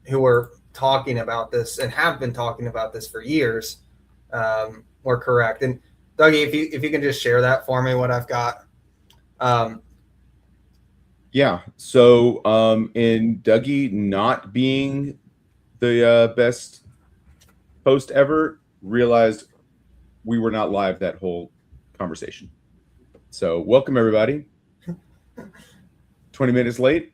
who were talking about this and have been talking about this for years were correct. And Dougie, if you can just share that for me, what I've got. Yeah. So in Dougie not being the best host ever, realized we were not live that whole conversation. So welcome everybody. 20 minutes late.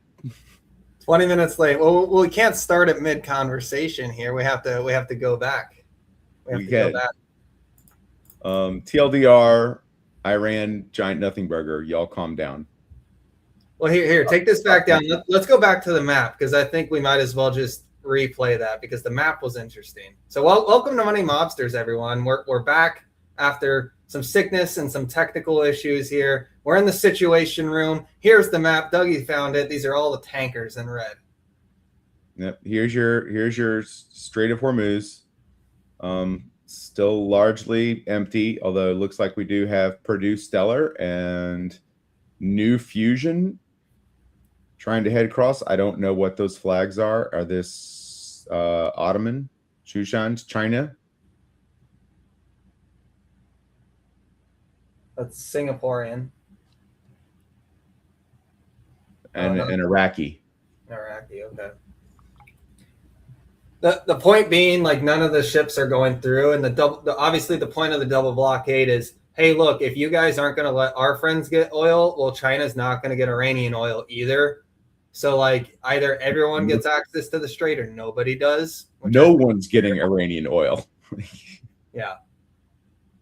20 minutes late. Well, we can't start at mid conversation here. We have to go back. We have to go back. TLDR, Iran giant nothing burger. Y'all calm down. Well, here, take this back down. Let's go back to the map because I think we might as well just replay that because the map was interesting. So, welcome to Money Mobsters, everyone. We're back after some sickness and some technical issues here. We're in the situation room. Here's the map. Dougie found it. These are all the tankers in red. Yep. Here's your Strait of Hormuz. Still largely empty, although it looks like we do have Purdue Stellar and New Fusion trying to head across. I don't know what those flags are. Are this Ottoman, Shushan, China? That's Singaporean. And Iraqi. Iraqi, okay. The point being, like, none of the ships are going through, and obviously the point of the double blockade is, hey, look, if you guys aren't going to let our friends get oil, well, China's not going to get Iranian oil either. So, like, either everyone gets access to the strait or nobody does. No one's getting Iranian oil. Yeah.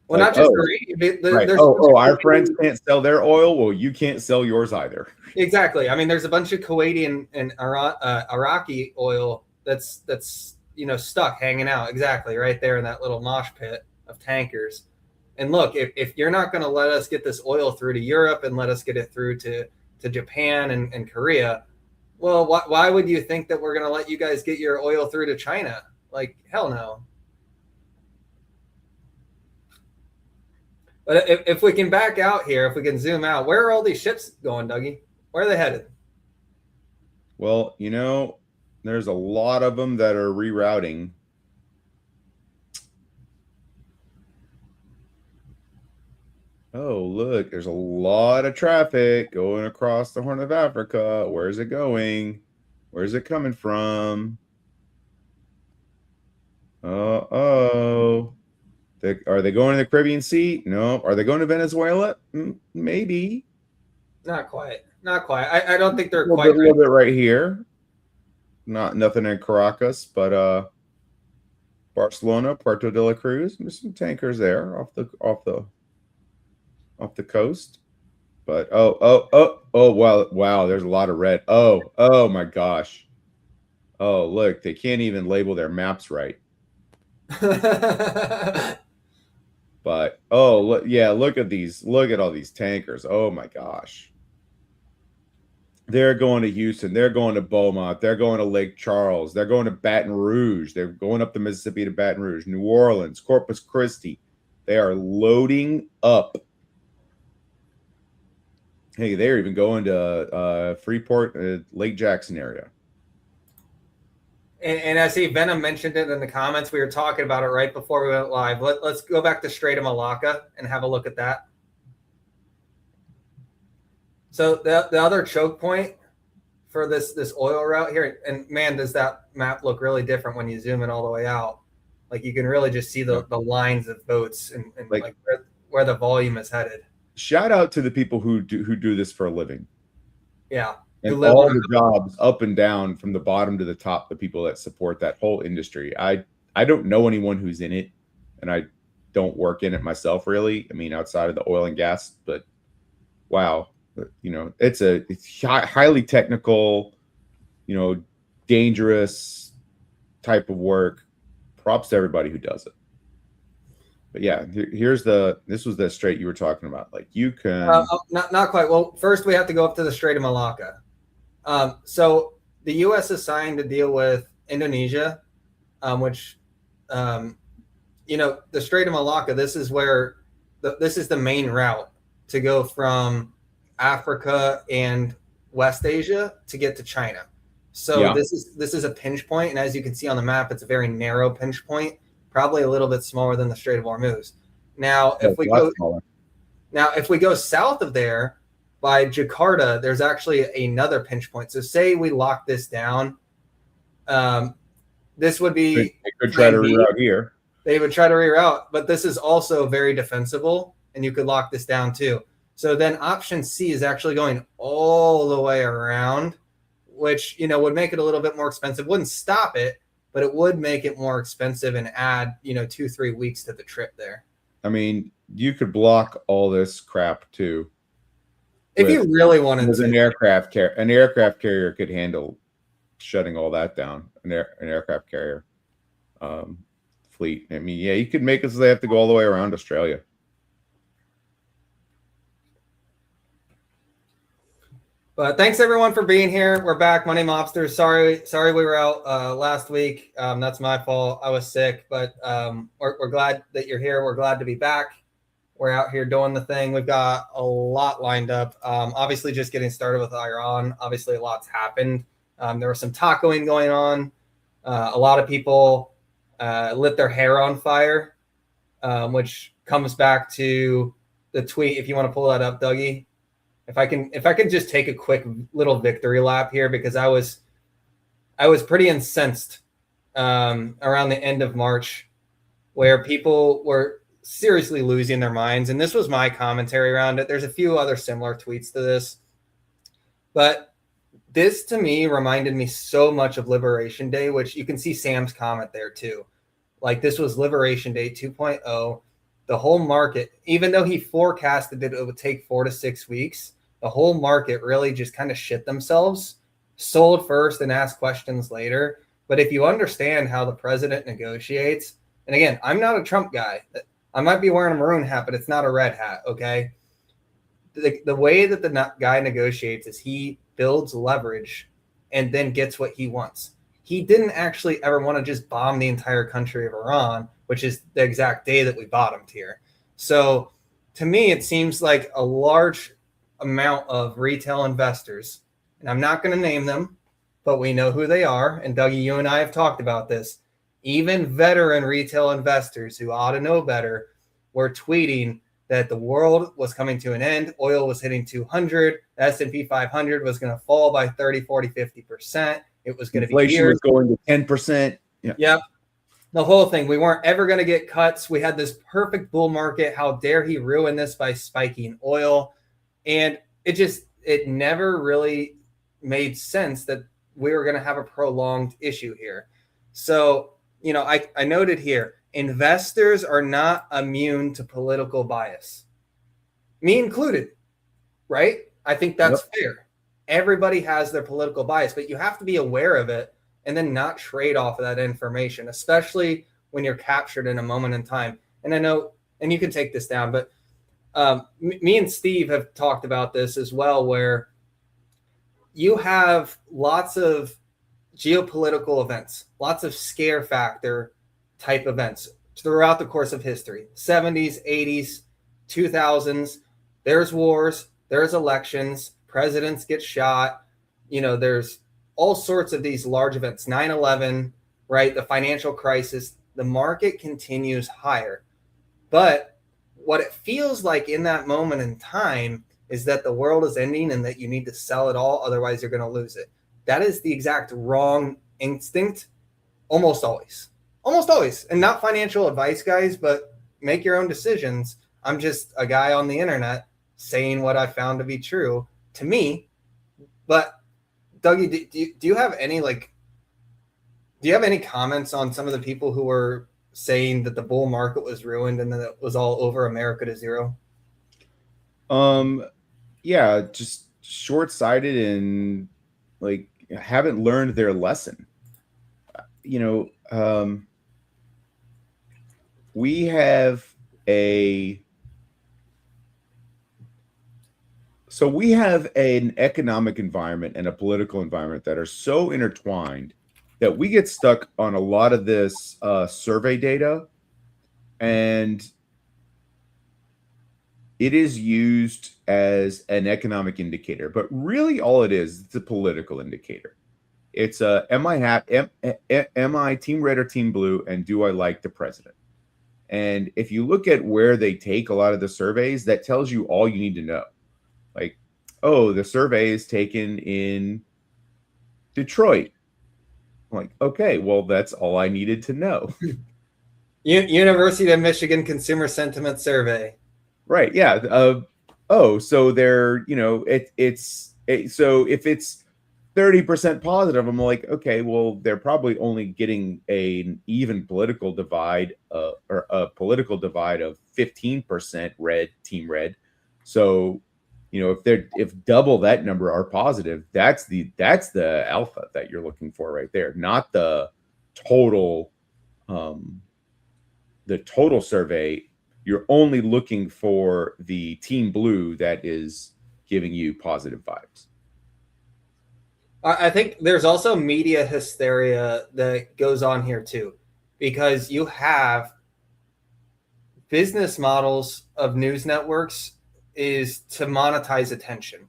Well, not just Iranian. Right. Our friends can't sell their oil. Well, you can't sell yours either. Exactly. I mean, there's a bunch of Kuwaiti and Iraqi oil that's stuck hanging out exactly right there in that little mosh pit of tankers. And look, if you're not going to let us get this oil through to Europe and let us get it through to Japan and Korea, well, why would you think that we're going to let you guys get your oil through to China? Like, hell no. But if we can back out here, if we can zoom out, where are all these ships going, Dougie? Where are they headed? Well, there's a lot of them that are rerouting. Oh, look, there's a lot of traffic going across the Horn of Africa. Where's it going? Where's it coming from? Uh-oh. Are they going to the Caribbean Sea? No. Are they going to Venezuela? Maybe. Not quite. Not quite. I don't think they're quite. A little bit right here. Nothing in Caracas, but Barcelona, Puerto de la Cruz. There's some tankers there off the coast. But wow, there's a lot of red. Oh my gosh. Oh, look, they can't even label their maps right. But look at these. Look at all these tankers. Oh my gosh. They're going to Houston. They're going to Beaumont. They're going to Lake Charles. They're going to Baton Rouge. They're going up the Mississippi to Baton Rouge, New Orleans, Corpus Christi. They are loading up. Hey, they're even going to Freeport, Lake Jackson area. And I see Venom mentioned it in the comments. We were talking about it right before we went live. Let's go back to Strait of Malacca and have a look at that. So the other choke point for this oil route here, and man, does that map look really different when you zoom it all the way out. Like, you can really just see the lines of boats and like where the volume is headed. Shout out to the people who do this for a living. Yeah. And all the jobs up and down from the bottom to the top, the people that support that whole industry. I don't know anyone who's in it, and I don't work in it myself, really. I mean, outside of the oil and gas, but wow, it's highly technical, dangerous type of work. Props to everybody who does it. But yeah, this was the strait you were talking about. Like, you can not quite. Well, first we have to go up to the Strait of Malacca. So the U.S. is signed to deal with Indonesia, which, the Strait of Malacca. This is where this is the main route to go from Africa and West Asia to get to China. So this is a pinch point, and as you can see on the map, it's a very narrow pinch point, probably a little bit smaller than the Strait of Hormuz. Now, if we go south of there by Jakarta, there's actually another pinch point. So say we lock this down, this would be they could try to reroute here. They would try to reroute, but this is also very defensible, and you could lock this down too. So then option C is actually going all the way around, which, you know, would make it a little bit more expensive. Wouldn't stop it, but it would make it more expensive and add, you know, 2-3 weeks to the trip there. I mean, you could block all this crap too. If you really wanted to. An aircraft carrier could handle shutting all that down. An aircraft carrier fleet. I mean, yeah, you could make it so they have to go all the way around Australia. But thanks everyone for being here. We're back. Money Mobsters. Sorry we were out last week. That's my fault. I was sick, but we're glad that you're here. We're glad to be back. We're out here doing the thing. We've got a lot lined up. Obviously, just getting started with Iran. Obviously, a lot's happened. There was some tacoing going on. A lot of people lit their hair on fire, which comes back to the tweet. If you want to pull that up, Dougie. If I can just take a quick little victory lap here, because I was pretty incensed around the end of March, where people were seriously losing their minds, and this was my commentary around it. There's a few other similar tweets to this, but this to me reminded me so much of Liberation Day, which you can see Sam's comment there too. Like, this was Liberation Day 2.0. The whole market, even though he forecasted that it would take 4 to 6 weeks, the whole market really just kind of shit themselves, sold first and asked questions later. But if you understand how the president negotiates, and again, I'm not a Trump guy. I might be wearing a maroon hat, but it's not a red hat, okay? The way that the guy negotiates is he builds leverage and then gets what he wants. He didn't actually ever want to just bomb the entire country of Iran, which is the exact day that we bottomed here. So to me, it seems like a large amount of retail investors, and I'm not going to name them, but we know who they are. And Dougie, you and I have talked about this. Even veteran retail investors who ought to know better were tweeting that the world was coming to an end. Oil was hitting 200. The S&P 500 was going to fall by 30, 40, 50%. It was going to be inflation was going to 10%. Yeah. Yep. The whole thing. We weren't ever going to get cuts. We had this perfect bull market. How dare he ruin this by spiking oil? And it never really made sense that we were going to have a prolonged issue here. So, you know, I noted here, investors are not immune to political bias, me included, right? I think that's fair. Everybody has their political bias, but you have to be aware of it and then not trade off of that information, especially when you're captured in a moment in time. And I know, and you can take this down, but me and Steve have talked about this as well, where you have lots of geopolitical events, lots of scare factor type events throughout the course of history, 70s, 80s, 2000s. There's wars, there's elections, presidents get shot. You know, there's all sorts of these large events, 9/11, right? The financial crisis, the market continues higher. But what it feels like in that moment in time is that the world is ending and that you need to sell it all, otherwise you're going to lose it. That is the exact wrong instinct almost always. Almost always. And not financial advice, guys, but make your own decisions. I'm just a guy on the internet saying what I found to be true to me. But Dougie, do you have any comments on some of the people who were saying that the bull market was ruined and that it was all over, America to zero? Yeah, just short-sighted and like haven't learned their lesson. You know, we have an economic environment and a political environment that are so intertwined that we get stuck on a lot of this survey data, and it is used as an economic indicator, but really all it is, it's a political indicator. It's am I team red or team blue, and do I like the president? And if you look at where they take a lot of the surveys, that tells you all you need to know. Like, oh, the survey is taken in Detroit. I'm like, okay, well, that's all I needed to know. University of Michigan Consumer Sentiment Survey. Right. Yeah. So they're, so if it's 30% positive, I'm like, okay, well, they're probably only getting an even political divide, or a political divide of 15% red, team red. So, if double that number are positive, that's the alpha that you're looking for right there, not the total, survey. You're only looking for the team blue that is giving you positive vibes. I think there's also media hysteria that goes on here too, because you have business models of news networks is to monetize attention.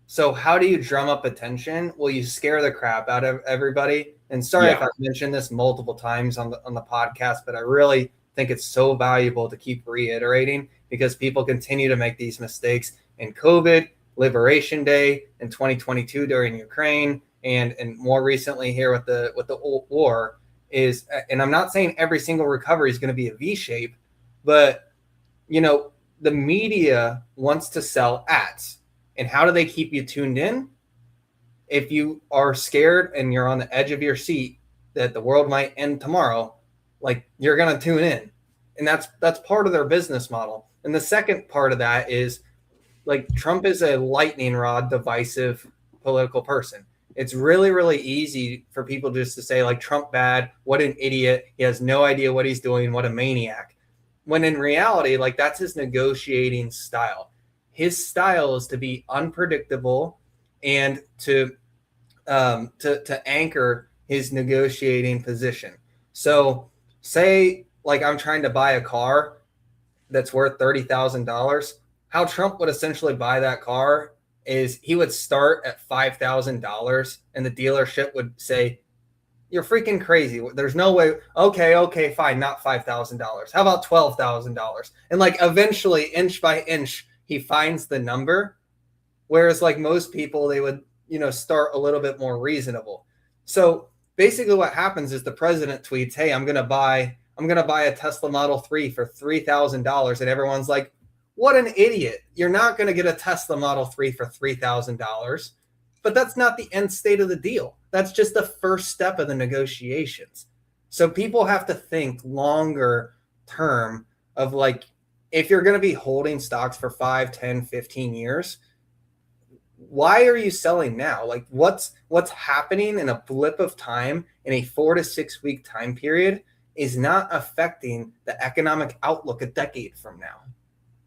So how do you drum up attention? Well, you scare the crap out of everybody. And sorry if I've mentioned this multiple times on the podcast, but I really think it's so valuable to keep reiterating, because people continue to make these mistakes in COVID, Liberation Day, in 2022 during Ukraine, and more recently here with the war is. And I'm not saying every single recovery is going to be a V shape, but the media wants to sell ads. And how do they keep you tuned in? If you are scared and you're on the edge of your seat that the world might end tomorrow, like, you're going to tune in. And that's part of their business model. And the second part of that is, like, Trump is a lightning rod divisive political person. It's really, really easy for people just to say, like, Trump bad, what an idiot, he has no idea what he's doing, what a maniac. When in reality, like, that's his negotiating style. His style is to be unpredictable and to anchor his negotiating position. So say, like, I'm trying to buy a car that's worth $30,000. How Trump would essentially buy that car is he would start at $5,000 and the dealership would say, you're freaking crazy. There's no way. Okay, fine. Not $5,000. How about $12,000? And, like, eventually, inch by inch, he finds the number. Whereas, like, most people, they would, start a little bit more reasonable. So basically what happens is the president tweets, hey, I'm going to buy a Tesla Model 3 for $3,000. And everyone's like, what an idiot. You're not going to get a Tesla Model 3 for $3,000. But that's not the end state of the deal. That's just the first step of the negotiations. So people have to think longer term of, like, if you're going to be holding stocks for 5, 10, 15 years, why are you selling now? Like, what's happening in a blip of time in a 4 to 6 week time period is not affecting the economic outlook a decade from now.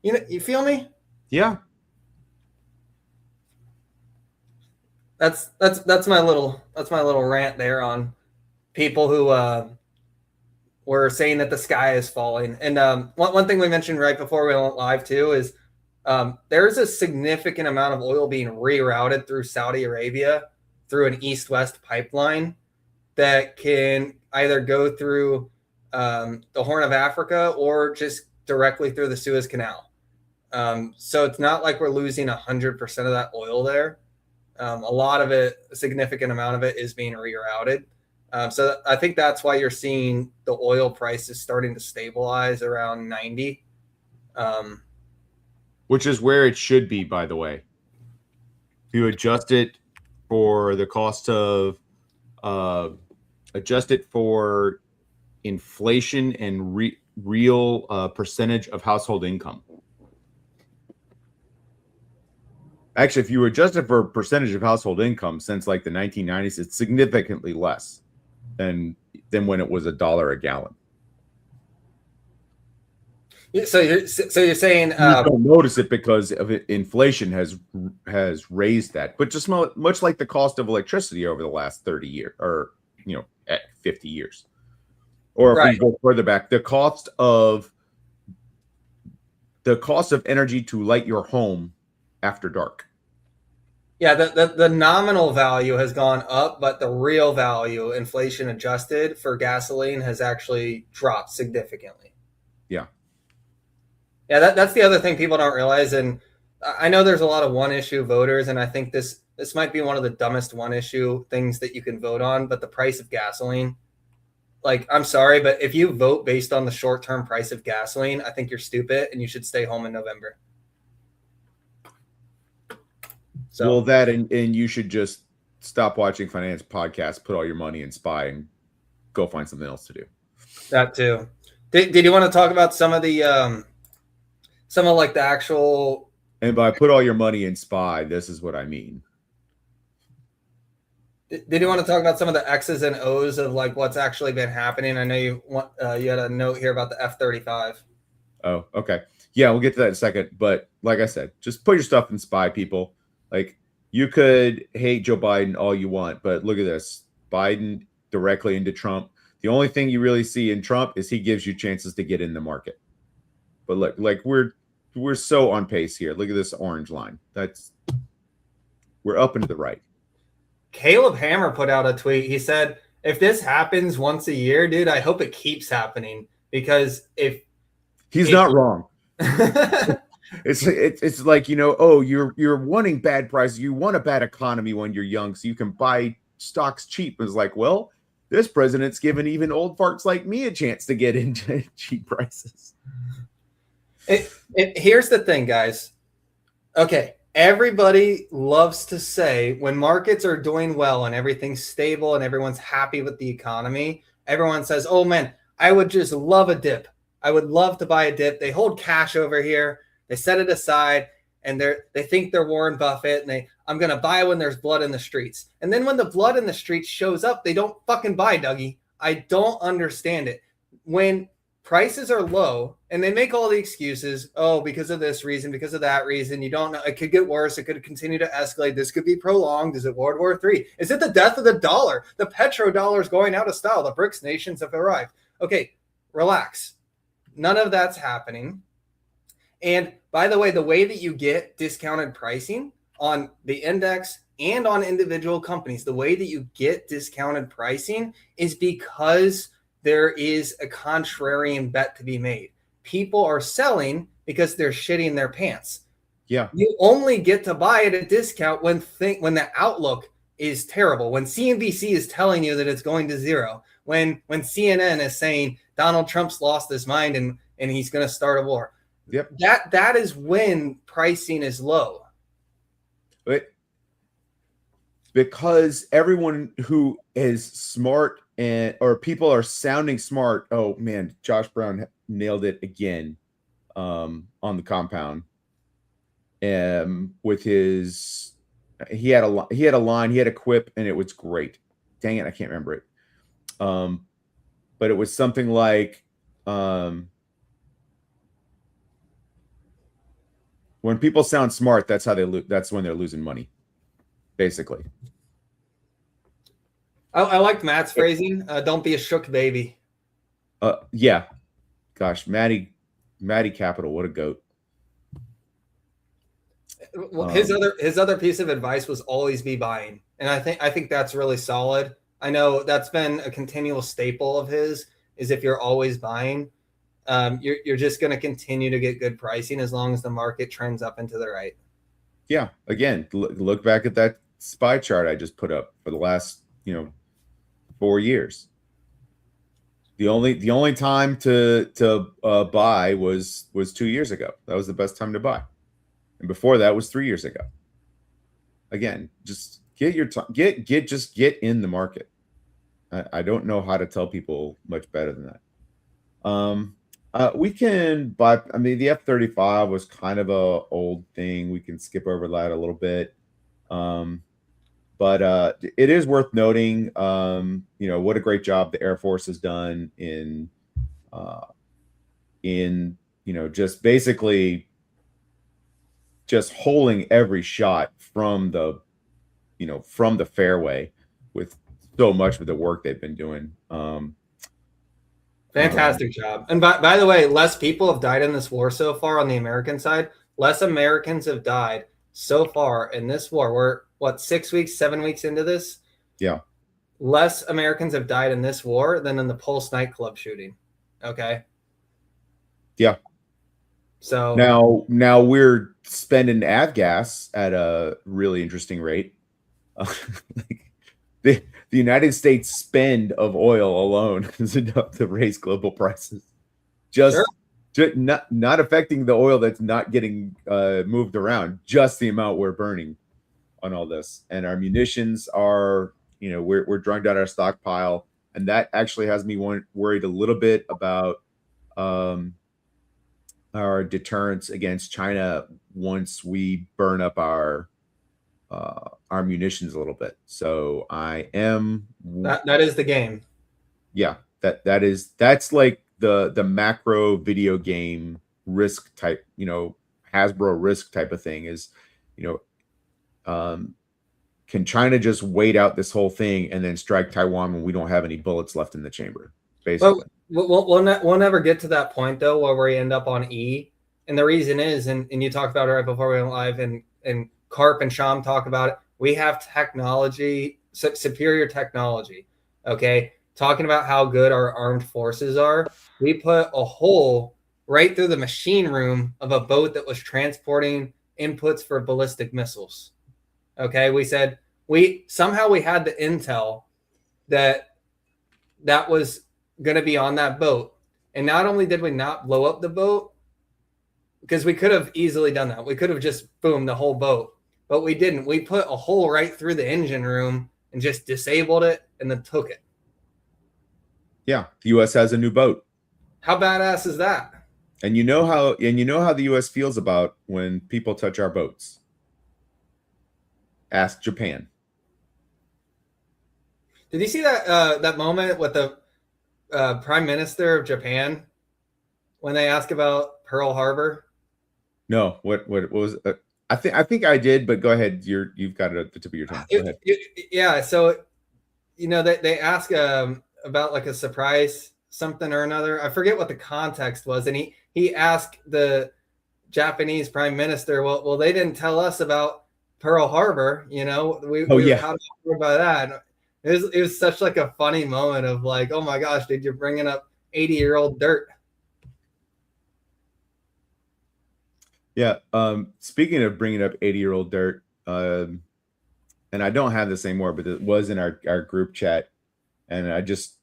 You feel me? Yeah. That's my little rant there on people who were saying that the sky is falling. And one thing we mentioned right before we went live too is there's a significant amount of oil being rerouted through Saudi Arabia through an east-west pipeline that can either go through the Horn of Africa or just directly through the Suez Canal. So it's not like we're losing 100% of that oil there. A lot of it, a significant amount of it, is being rerouted. So I think that's why you're seeing the oil prices starting to stabilize around 90. Which is where it should be, by the way. If you adjust it for the cost of, adjust it for inflation and real percentage of household income. Actually, if you adjust it for percentage of household income since, like, the 1990s, it's significantly less than when it was $1 a gallon. So you're saying you don't notice it because of it, inflation has raised that, but just much like the cost of electricity over the last 30 years, or 50 years, or if we go further back, the cost of energy to light your home after dark. Yeah, the nominal value has gone up, but the real value, inflation adjusted for gasoline, has actually dropped significantly. Yeah. Yeah, that's the other thing people don't realize. And I know there's a lot of one issue voters, and I think this might be one of the dumbest one issue things that you can vote on, but the price of gasoline. Like, I'm sorry, but if you vote based on the short term price of gasoline, I think you're stupid and you should stay home in November. So, Well, that and you should just stop watching finance podcasts, put all your money in SPY, and go find something else to do. that too. Did you want to talk about some of the like the actual? And by put all your money in SPY, this is what I mean. Did you want to talk about some of the X's and O's of like what's actually been happening? I know you had a note here about the F-35. Oh, okay. Yeah, we'll get to that in a second. But like I said, just put your stuff in SPY, people. Like, you could hate Joe Biden all you want, but look at this. Biden directly into Trump. The only thing you really see in Trump is he gives you chances to get in the market. But look, like we're so on pace here. Look at this orange line. We're up and to the right. Caleb Hammer put out a tweet. He said, if this happens once a year, dude, I hope it keeps happening, because if he's not wrong. It's like, you're wanting bad prices. You want a bad economy when you're young so you can buy stocks cheap. It's like, well, this president's given even old farts like me a chance to get into cheap prices. Here's the thing, guys. Okay, everybody loves to say when markets are doing well and everything's stable and everyone's happy with the economy, everyone says, oh man, I would just love a dip. I would love to buy a dip. They hold cash over here. They set it aside, and they think they're Warren Buffett, and I'm going to buy when there's blood in the streets. And then when the blood in the streets shows up, they don't fucking buy, Dougie. I don't understand it. When prices are low and they make all the excuses, oh, because of this reason, because of that reason, you don't know, it could get worse, it could continue to escalate, this could be prolonged. Is it World War III? Is it the death of the dollar? The petrodollar is going out of style. The BRICS nations have arrived. Okay, relax. None of that's happening. And by the way that you get discounted pricing on the index and on individual companies, the way that you get discounted pricing is because there is a contrarian bet to be made. People are selling because they're shitting their pants. Yeah. You only get to buy at a discount when the outlook is terrible. When CNBC is telling you that it's going to zero. When CNN is saying Donald Trump's lost his mind and he's going to start a war. Yep. That is when pricing is low. But because everyone who is smart or people are sounding smart. Oh man, Josh Brown nailed it again on the compound. With his, he had a line, he had a quip, and it was great. Dang it, I can't remember it. But it was something like, when people sound smart, that's how that's when they're losing money, basically. I liked Matt's phrasing. Don't be a shook baby. Yeah. Gosh, Matty Capital, what a goat. Well, his other piece of advice was always be buying, and I think that's really solid. I know that's been a continual staple of his. Is if you're always buying, you're just going to continue to get good pricing as long as the market trends up and to the right. Yeah. Again, look back at that SPY chart I just put up for the last 4 years. The only time to buy was 2 years ago. That was the best time to buy, and before that was 3 years ago. Again, just get your time. Just get in the market. I don't know how to tell people much better than that. We can buy. I mean, the F-35 was kind of a old thing. We can skip over that a little bit. But it is worth noting, what a great job the Air Force has done in just basically just holding every shot from the fairway with so much of the work they've been doing. Fantastic job. And by the way, less people have died in this war so far on the American side. Less Americans have died so far in this war. what, 6 weeks, 7 weeks into this, Yeah. less Americans have died in this war than in the Pulse nightclub shooting. Okay. Yeah. So now we're spending avgas at a really interesting rate. Like the United States spend of oil alone is enough to raise global prices. sure. Just not affecting the oil that's not getting moved around, just the amount we're burning on all this. And our munitions are, we're drawing down our stockpile, and that actually has me worried a little bit about our deterrence against China once we burn up our munitions a little bit. So I am That is the game. Yeah, that's like the macro video game risk type, Hasbro risk type of thing is, can China just wait out this whole thing and then strike Taiwan when we don't have any bullets left in the chamber, basically? We'll never get to that point though where we end up on E, and the reason is, and you talked about it right before we went live, and Carp and Sham talk about it. We have technology, superior technology. Okay, talking about how good our armed forces are, we put a hole right through the machine room of a boat that was transporting inputs for ballistic missiles. Okay, we said we had the intel that was going to be on that boat. And not only did we not blow up the boat, because we could have easily done that. We could have just boomed the whole boat, but we didn't. We put a hole right through the engine room and just disabled it and then took it. Yeah, the U.S. has a new boat. How badass is that? And you know how the U.S. feels about when people touch our boats. Ask Japan. Did you see that moment with the Prime Minister of Japan when they ask about Pearl Harbor? No, what was? I think I did, but go ahead. You've got it at the tip of your tongue. Go ahead. Yeah, so they ask about like a surprise something or another. I forget what the context was, and he asked the Japanese Prime Minister, well, they didn't tell us about Pearl Harbor. We were caught off by that. It was such like a funny moment of like, oh my gosh, dude, you're bringing up 80-year-old dirt. Yeah. Speaking of bringing up 80-year-old dirt, and I don't have this anymore, but it was in our group chat, and I just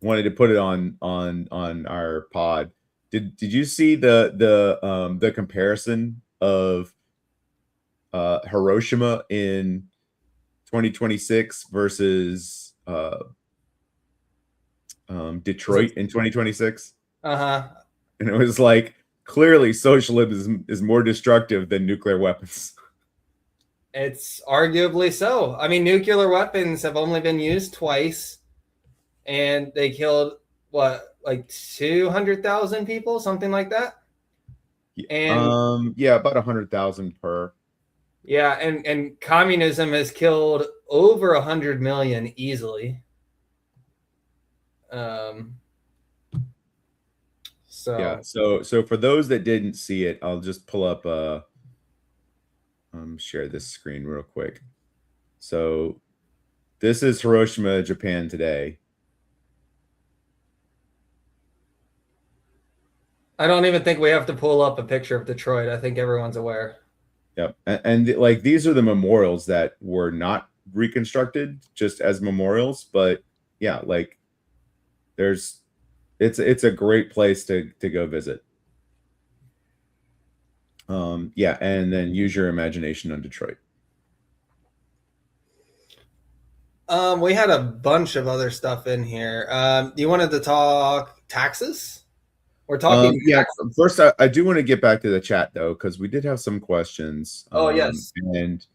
wanted to put it on our pod. Did you see the comparison of Hiroshima in 2026 versus Detroit in 2026? Uh-huh. And it was like, clearly socialism is more destructive than nuclear weapons. It's arguably so. I mean, nuclear weapons have only been used twice, and they killed what, like 200,000 people, something like that. And yeah, about 100,000 per. Yeah, and communism has killed over 100 million easily. So for those that didn't see it, I'll just pull up share this screen real quick. So this is Hiroshima, Japan today. I don't even think we have to pull up a picture of Detroit. I think everyone's aware. Yep. And like, these are the memorials that were not reconstructed just as memorials, but yeah, like it's a great place to go visit. Yeah, and then use your imagination on Detroit. We had a bunch of other stuff in here. You wanted to talk taxes? We're talking. Yeah. First, I do want to get back to the chat though, because we did have some questions. Oh yes. And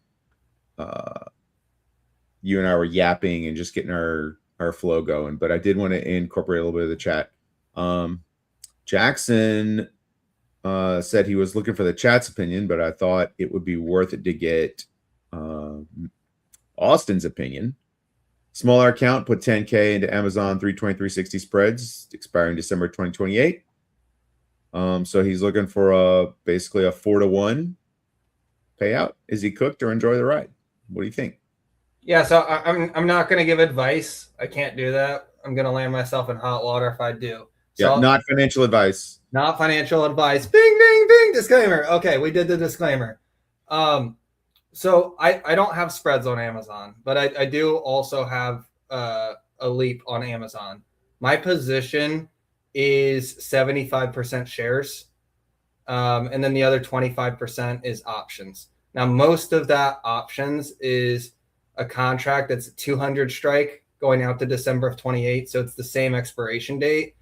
you and I were yapping and just getting our flow going, but I did want to incorporate a little bit of the chat. Jackson said he was looking for the chat's opinion, but I thought it would be worth it to get Austin's opinion. Smaller account, put 10K into Amazon 320/360 spreads, expiring December 2028. So he's looking for basically a 4-to-1 payout. Is he cooked or enjoy the ride? What do you think? Yeah, so I'm not going to give advice. I can't do that. I'm going to land myself in hot water if I do. Yeah, So not financial advice. not financial advice. Bing, bing, bing. Disclaimer. Okay, we did the disclaimer. So I don't have spreads on Amazon, but I do also have a leap on Amazon. My position is 75% shares, and then the other 25% is options. Now, most of that options is a contract that's a 200 strike going out to December of 28. So it's the same expiration date.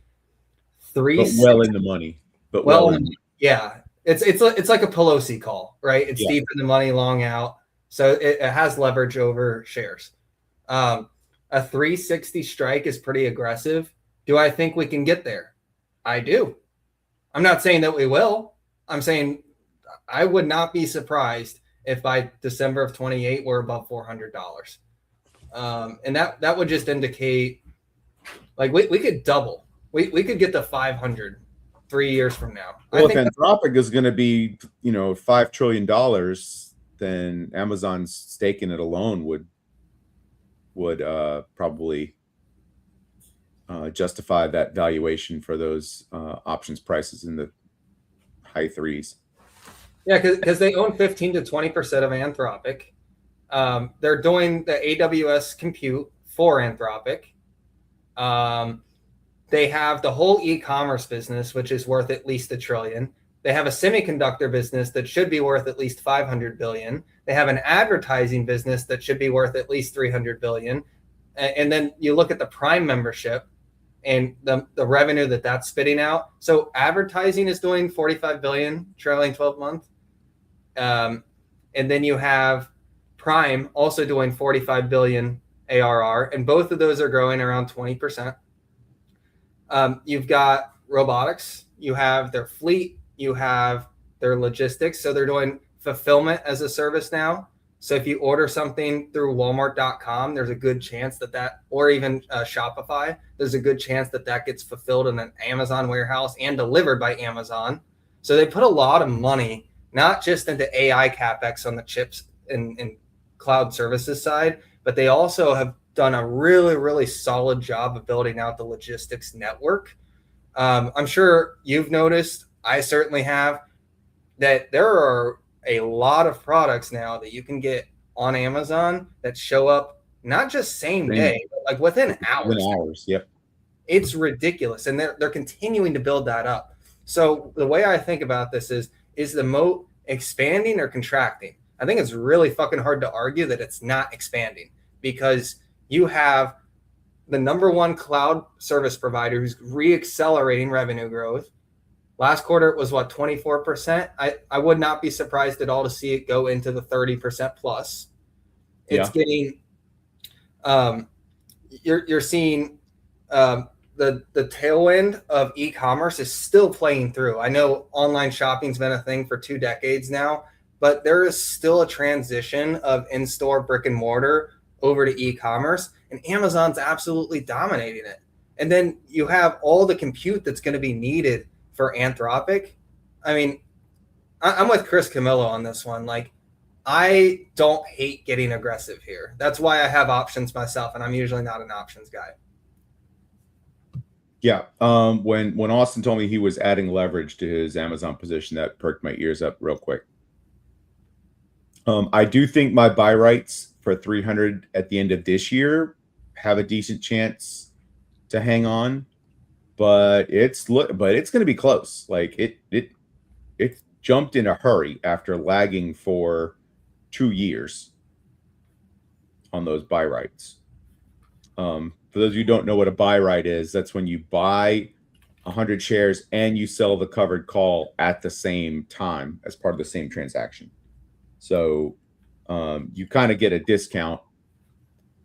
But well in the money. But well in yeah, it's like a Pelosi call, right? It's yeah. deep in the money, long out, so it has leverage over shares. A 360 strike is pretty aggressive. Do I think we can get there? I do. I'm not saying that we will. I'm saying I would not be surprised if by December of 28 we're above $400. And that would just indicate like we could double. We could get to 500 3 years from now. Well, if Anthropic is going to be, $5 trillion, then Amazon's stake in it alone would probably justify that valuation for those options prices in the high threes. Yeah, because they own 15 to 20% of Anthropic. They're doing the AWS compute for Anthropic. They have the whole e-commerce business, which is worth at least $1 trillion. They have a semiconductor business that should be worth at least $500 billion. They have an advertising business that should be worth at least $300 billion. And then you look at the Prime membership and the revenue that's spitting out. So advertising is doing $45 billion trailing 12 month. And then you have Prime also doing $45 billion ARR, and both of those are growing around 20%. You've got robotics, you have their fleet, you have their logistics. So they're doing fulfillment as a service now. So if you order something through Walmart.com, there's a good chance that or even Shopify, there's a good chance that gets fulfilled in an Amazon warehouse and delivered by Amazon. So they put a lot of money, not just into AI CapEx on the chips and cloud services side, but they also have done a really, really solid job of building out the logistics network. I'm sure you've noticed, I certainly have, that there are a lot of products now that you can get on Amazon that show up not just same day, but like within hours. Within hours, yep. It's ridiculous. And they're continuing to build that up. So the way I think about this is the moat expanding or contracting? I think it's really fucking hard to argue that it's not expanding, because you have the number one cloud service provider who's re-accelerating revenue growth. Last quarter, it was 24%. I would not be surprised at all to see it go into the 30% plus. It's getting, you're seeing the tailwind of e-commerce is still playing through. I know online shopping's been a thing for 2 decades now, but there is still a transition of in-store brick and mortar over to e-commerce, and Amazon's absolutely dominating it. And then you have all the compute that's going to be needed for Anthropic. I mean, I'm with Chris Camillo on this one. Like, I don't hate getting aggressive here. That's why I have options myself, and I'm usually not an options guy. Yeah. When Austin told me he was adding leverage to his Amazon position, that perked my ears up real quick. I do think my buy rights for 300 at the end of this year have a decent chance to hang on, but it's going to be close. Like it jumped in a hurry after lagging for 2 years on those buy rights. For those of you who don't know what a buy right is, that's when you buy 100 shares and you sell the covered call at the same time as part of the same transaction. So you kind of get a discount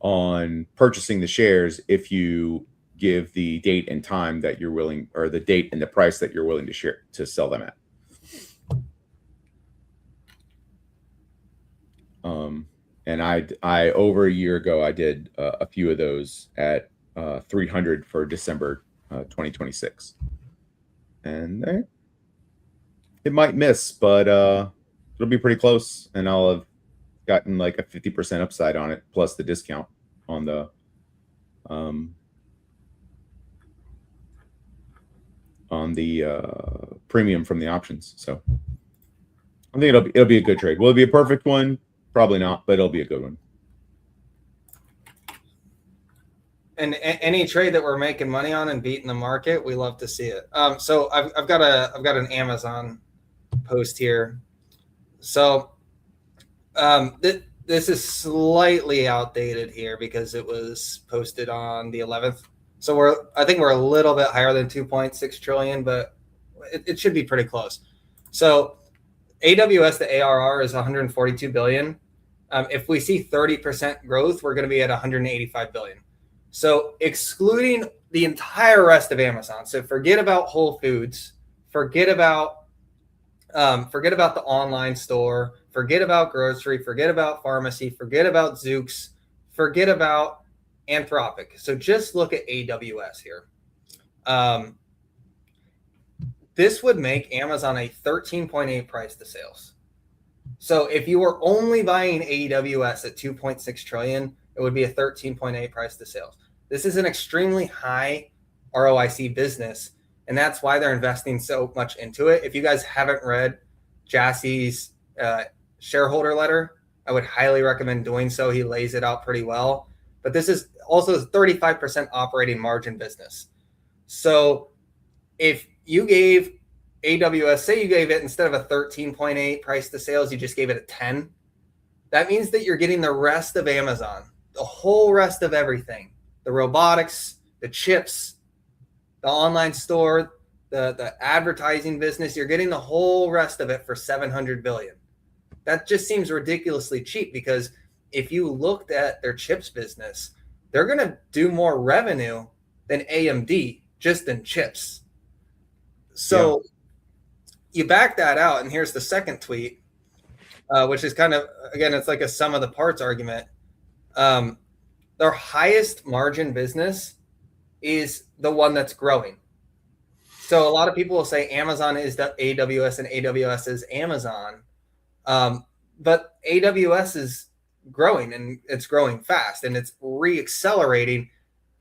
on purchasing the shares if you give the date and time that you're willing, or the date and the price that you're willing to sell them at. And I over a year ago, I did a few of those at 300 for December 2026, and it might miss, but it'll be pretty close, and I'll have gotten like a 50% upside on it, plus the discount on the premium from the options. So I think it'll be a good trade. Will it be a perfect one? Probably not, but it'll be a good one. And any trade that we're making money on and beating the market, we love to see it. So I've got an Amazon post here. So this is slightly outdated here because it was posted on the 11th. So I think we're a little bit higher than 2.6 trillion, but it should be pretty close. So AWS, the ARR is 142 billion. If we see 30% growth, we're going to be at 185 billion. So excluding the entire rest of Amazon, so forget about Whole Foods, forget about the online store, forget about grocery, forget about pharmacy, forget about Zoox, forget about Anthropic. So just look at AWS here. This would make Amazon a 13.8 price to sales. So if you were only buying AWS at 2.6 trillion, it would be a 13.8 price to sales. This is an extremely high ROIC business, and that's why they're investing so much into it. If you guys haven't read Jassy's shareholder letter, I would highly recommend doing so. He lays it out pretty well. But this is also a 35% operating margin business. So if you gave AWS, say you gave it instead of a 13.8 price to sales, you just gave it a 10. That means that you're getting the rest of Amazon, the whole rest of everything, the robotics, the chips, the online store, the advertising business. You're getting the whole rest of it for 700 billion. That just seems ridiculously cheap, because if you looked at their chips business, they're going to do more revenue than AMD just in chips. So you back that out, and here's the second tweet, which is kind of, again, it's like a sum of the parts argument. Their highest margin business is the one that's growing. So a lot of people will say Amazon is the AWS and AWS is Amazon. But AWS is growing, and it's growing fast, and it's re-accelerating,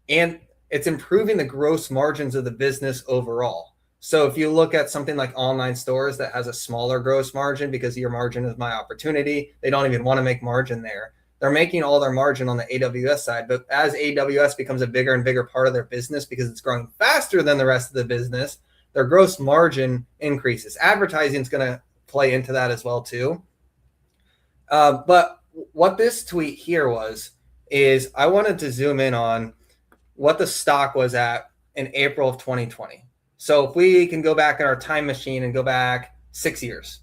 and it's improving the gross margins of the business overall. So if you look at something like online stores that has a smaller gross margin, because your margin is my opportunity, they don't even want to make margin there. They're making all their margin on the AWS side. But as AWS becomes a bigger and bigger part of their business, because it's growing faster than the rest of the business, their gross margin increases. Advertising is going to play into that as well too. But what this tweet here is I wanted to zoom in on what the stock was at in April of 2020. So if we can go back in our time machine and go back 6 years,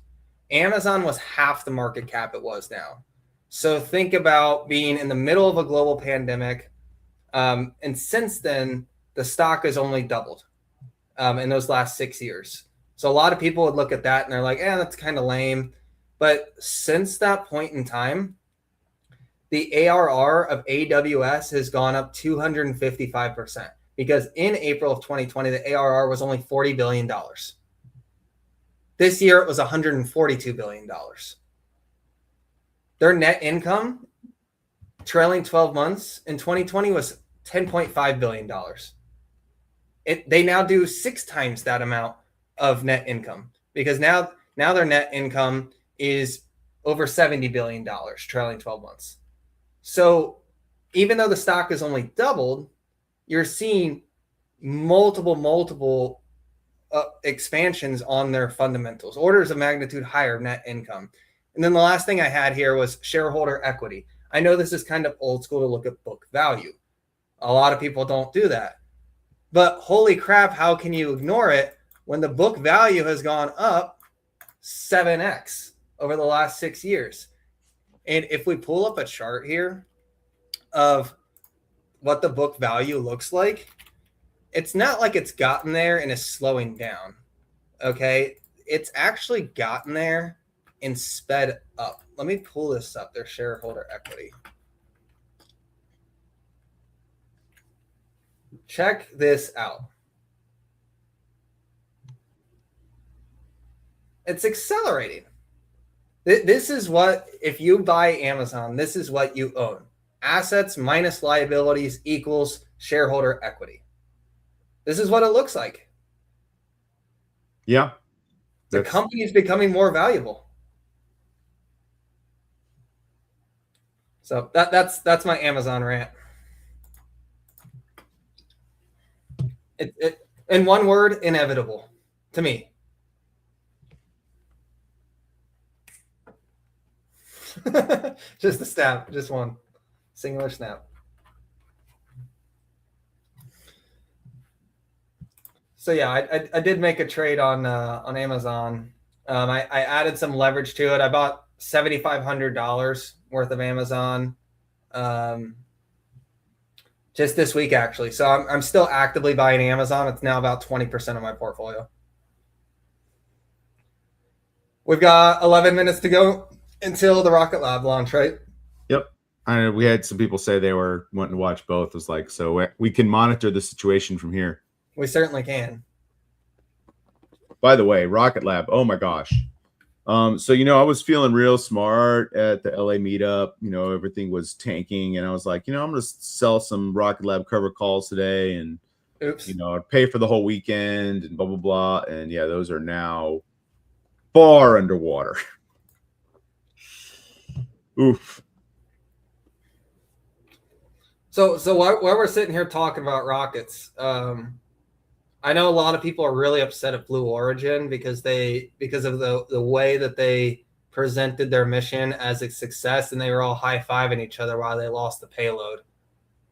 Amazon was half the market cap it was now. So think about being in the middle of a global pandemic. And since then, the stock has only doubled in those last 6 years. So a lot of people would look at that and they're like, that's kind of lame. But since that point in time, the ARR of AWS has gone up 255%, because in April of 2020, the ARR was only $40 billion. This year, it was $142 billion. Their net income, trailing 12 months in 2020, was $10.5 billion. They now do 6 times that amount of net income, because now their net income is over $70 billion trailing 12 months. So even though the stock has only doubled, you're seeing multiple expansions on their fundamentals, orders of magnitude higher net income. And then the last thing I had here was shareholder equity. I know this is kind of old school to look at book value. A lot of people don't do that. But holy crap, how can you ignore it when the book value has gone up 7x over the last 6 years? And if we pull up a chart here of what the book value looks like, it's not like it's gotten there and is slowing down. Okay. It's actually gotten there and sped up. Let me pull this up, their shareholder equity. Check this out. It's accelerating. This is what, if you buy Amazon, this is what you own. Assets minus liabilities equals shareholder equity. This is what it looks like. Yeah. The company is becoming more valuable. So that's my Amazon rant. It in one word, inevitable to me. Just a snap, just one singular snap. So yeah, I did make a trade on Amazon. I added some leverage to it. I bought $7,500 worth of Amazon just this week, actually. So I'm still actively buying Amazon. It's now about 20% of my portfolio. We've got 11 minutes to go until the Rocket Lab launch, right? Yep. We had some people say they were wanting to watch both. It was like, so we can monitor the situation from here. We certainly can. By the way, Rocket Lab. Oh my gosh. So I was feeling real smart at the LA meetup. Everything was tanking, and I was like, I'm gonna sell some Rocket Lab cover calls today, and oops, I'd pay for the whole weekend, and blah blah blah. And yeah, those are now far underwater. Oof. So while we're sitting here talking about rockets, I know a lot of people are really upset at Blue Origin because of the way that they presented their mission as a success, and they were all high-fiving each other while they lost the payload.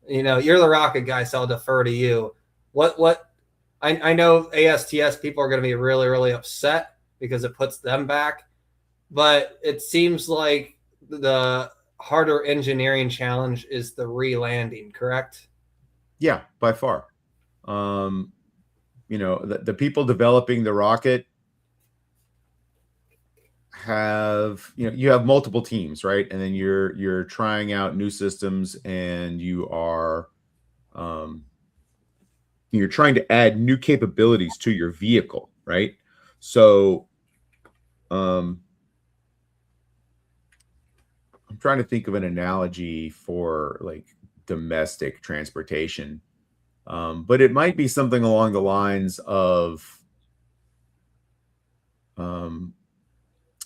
You're the rocket guy, so I'll defer to you. I know ASTS people are going to be really, really upset because it puts them back, but it seems like the harder engineering challenge is the re-landing, correct? Yeah, by far. The people developing the rocket have, you have multiple teams, right? And then you're trying out new systems, and you're trying to add new capabilities to your vehicle, right? So I'm trying to think of an analogy for like domestic transportation. But it might be something along the lines of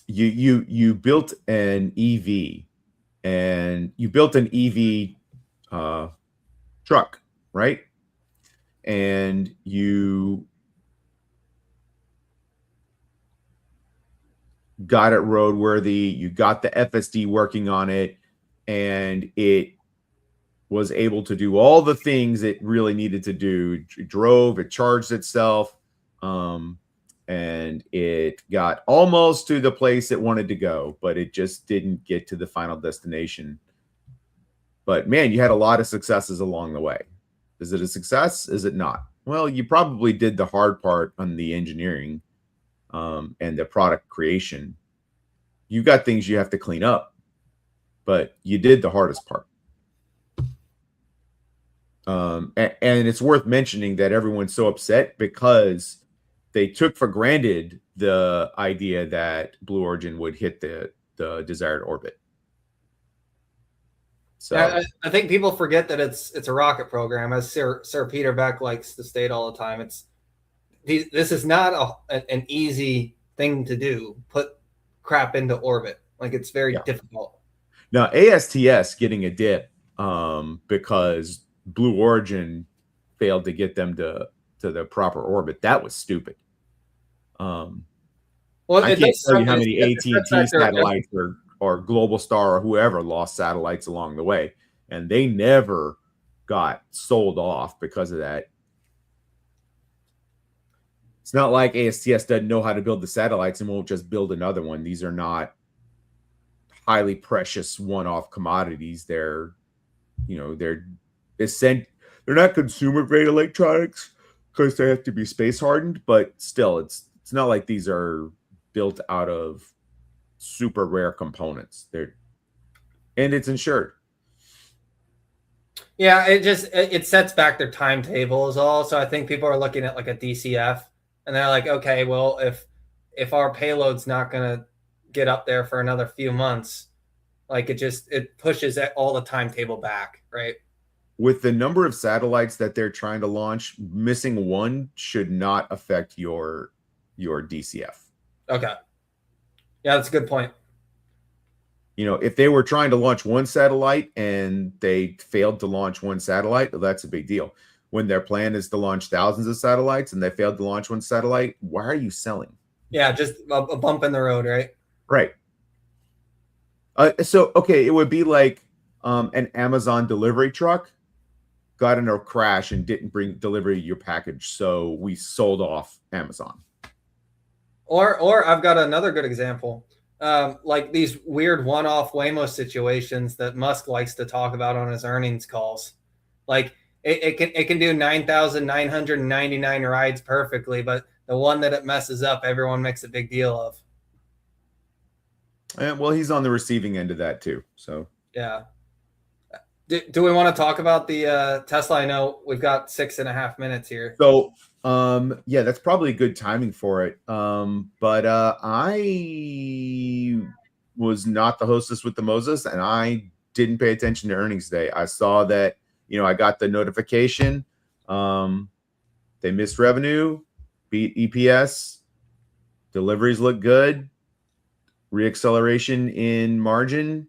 you built an EV, and you built an EV truck, right? And you got it roadworthy, you got the FSD working on it, and it was able to do all the things it really needed to do. It drove, it charged itself, and it got almost to the place it wanted to go, but it just didn't get to the final destination. But man, you had a lot of successes along the way. Is it a success? Is it not? Well, you probably did the hard part on the engineering and the product creation. You got things you have to clean up, but you did the hardest part. And it's worth mentioning that everyone's so upset because they took for granted the idea that Blue Origin would hit the desired orbit. So I think people forget that it's a rocket program, as Sir Peter Beck likes to state all the time. This is not an easy thing to do. Put crap into orbit. Like, it's very difficult. Now ASTS getting a dip because Blue Origin failed to get them to the proper orbit. That was stupid. Well, I can't tell you how many AT&T satellites or Global Star or whoever lost satellites along the way, and they never got sold off because of that. It's not like ASTS doesn't know how to build the satellites and won't just build another one. These are not highly precious one-off commodities. They're not consumer grade electronics because they have to be space hardened, but still it's not like these are built out of super rare components. And it's insured. Yeah, it sets back their timetable is all. So I think people are looking at like a DCF, and they're like, okay, well, if our payload's not going to get up there for another few months, like it pushes all the timetable back, right? With the number of satellites that they're trying to launch, missing one should not affect your DCF. Okay. Yeah, that's a good point. You know, if they were trying to launch one satellite and they failed to launch one satellite, well, that's a big deal. When their plan is to launch thousands of satellites and they failed to launch one satellite, why are you selling? Yeah, just a bump in the road, right? Right. So, okay, it would be like an Amazon delivery truck got in a crash and didn't bring delivery your package, so we sold off Amazon. Or I've got another good example. Like these weird one-off Waymo situations that Musk likes to talk about on his earnings calls. Like it can do 9,999 rides perfectly, but the one that it messes up, everyone makes a big deal of. And, well, he's on the receiving end of that too. So yeah. Do we want to talk about the Tesla? I know we've got 6.5 minutes here. So yeah, that's probably good timing for it. But I was not the hostess with the Moses, and I didn't pay attention to earnings today. I saw that, you know, I got the notification. They missed revenue, beat EPS, deliveries look good, reacceleration in margin.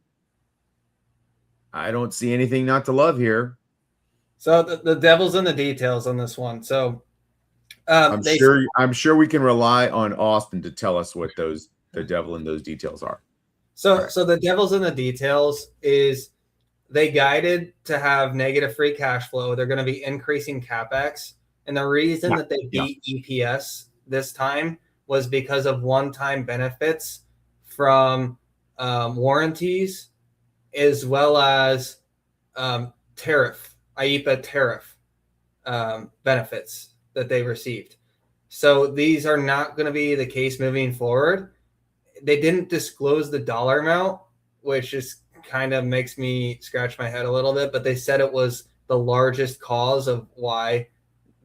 I don't see anything not to love here. So the devil's in the details on this one. So I'm sure we can rely on Austin to tell us what the devil in those details are. So the devil's in the details is they guided to have negative free cash flow. They're going to be increasing CapEx. And the reason that they beat EPS this time was because of one-time benefits from warranties as well as IEEPA tariff benefits that they received. So these are not going to be the case moving forward. They didn't disclose the dollar amount, which just kind of makes me scratch my head a little bit, but they said it was the largest cause of why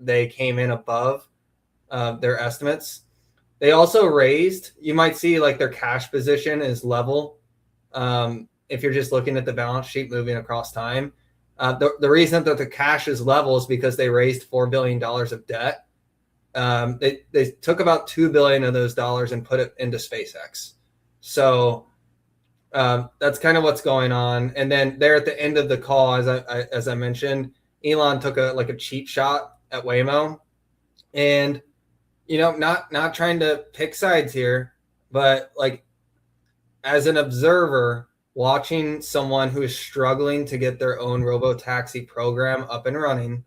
they came in above their estimates. They also raised, you might see like their cash position is level. If you're just looking at the balance sheet moving across time, the reason that the cash is level is because they raised $4 billion of debt. They took about $2 billion of those dollars and put it into SpaceX. So that's kind of what's going on. And then there at the end of the call, as I mentioned, Elon took a cheap shot at Waymo, and not trying to pick sides here, but like as an observer watching someone who is struggling to get their own robo-taxi program up and running,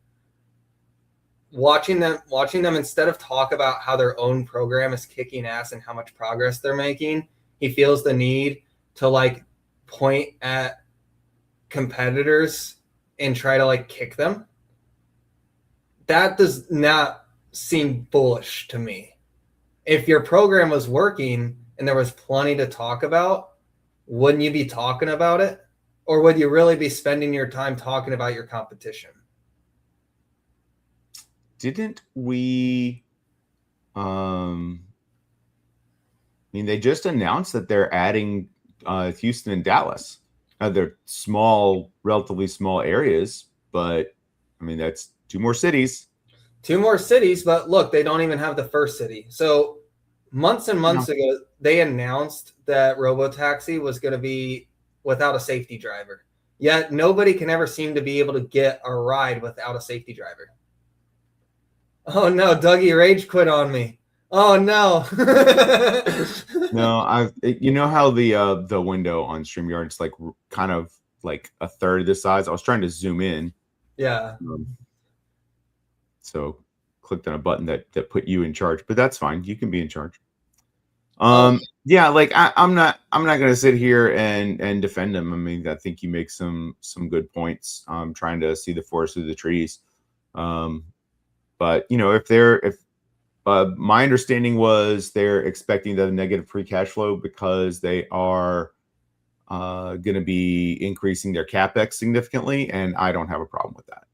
watching them instead of talk about how their own program is kicking ass and how much progress they're making, he feels the need to like point at competitors and try to like kick them. That does not seem bullish to me. If your program was working and there was plenty to talk about, wouldn't you be talking about it? Or would you really be spending your time talking about your competition? Didn't we they just announced that they're adding Houston and Dallas. They're small, relatively small areas, but I mean, that's two more cities. But look, they don't even have the first city. So months and months ago, they announced that Robotaxi was going to be without a safety driver. Yet nobody can ever seem to be able to get a ride without a safety driver. Oh no, Dougie rage quit on me. Oh no. No, you know how the window on StreamYard is like kind of like a third of the size. I was trying to zoom in. Yeah. So clicked on a button that put you in charge, but that's fine. You can be in charge. Yeah, like I'm not gonna sit here and defend him. I mean, I think you make some good points. Trying to see the forest through the trees. But if my understanding was they're expecting the negative free cash flow because they are going to be increasing their CapEx significantly, and I don't have a problem with that.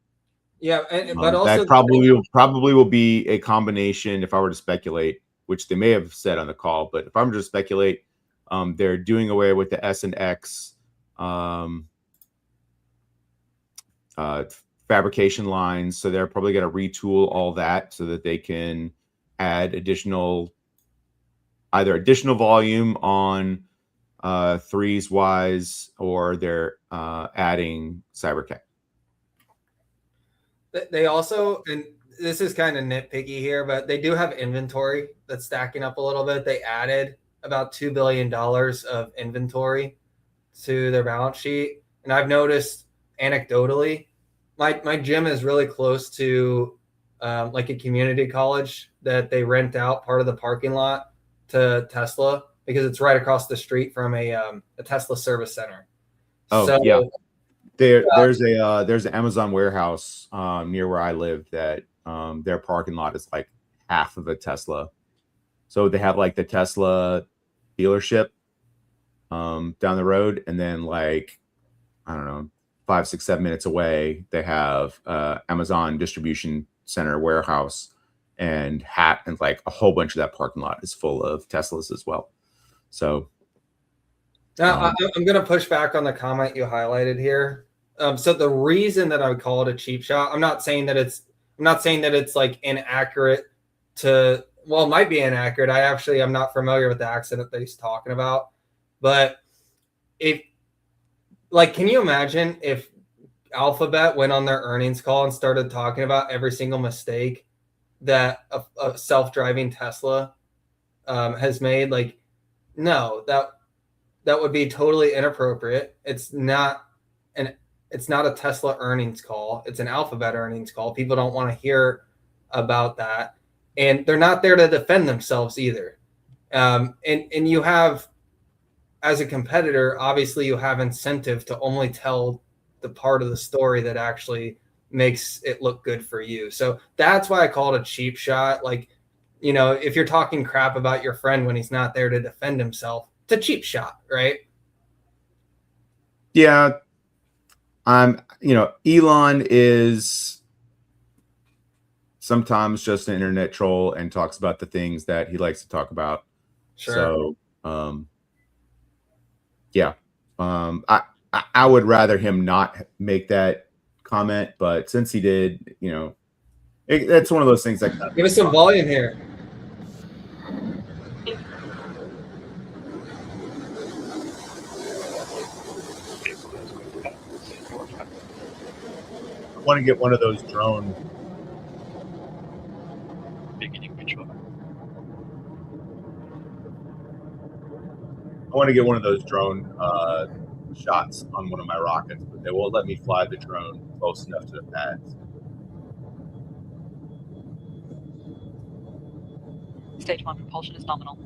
Yeah, but also that probably will be a combination. If I were to speculate, which they may have said on the call, but if I'm just speculate, They're doing away with the S and X fabrication lines, so they're probably going to retool all that so that they can add either additional volume on 3s Ys, or they're adding Cybercat. They also, and this is kind of nitpicky here, but they do have inventory that's stacking up a little bit. They added about $2 billion of inventory to their balance sheet. And I've noticed anecdotally, my gym is really close to like a community college that they rent out part of the parking lot to Tesla, because it's right across the street from a Tesla service center. Oh, so, yeah. There's an Amazon warehouse near where I live that their parking lot is like half of a Tesla. So they have like the Tesla dealership down the road, and then like, I don't know, 5, 6, 7 minutes away, they have Amazon distribution center warehouse, and like a whole bunch of that parking lot is full of Teslas as well. So now I'm going to push back on the comment you highlighted here. So the reason that I would call it a cheap shot, I'm not saying that it's like inaccurate to, well, it might be inaccurate. I'm not familiar with the accident that he's talking about, but can you imagine if Alphabet went on their earnings call and started talking about every single mistake that a self-driving Tesla has made? Like, no, that would be totally inappropriate. It's not a Tesla earnings call. It's an Alphabet earnings call. People don't want to hear about that. And they're not there to defend themselves either. And you have, as a competitor, obviously you have incentive to only tell the part of the story that actually makes it look good for you. So that's why I call it a cheap shot. Like, if you're talking crap about your friend when he's not there to defend himself, it's a cheap shot, right? Yeah. Elon is sometimes just an internet troll and talks about the things that he likes to talk about. Sure. So, yeah. I would rather him not make that comment, but since he did, that's one of those things that give us some volume here. I want to get one of those drone. I want to get one of those drone shots on one of my rockets, but they won't let me fly the drone close enough to the pads. Stage 1 propulsion is nominal.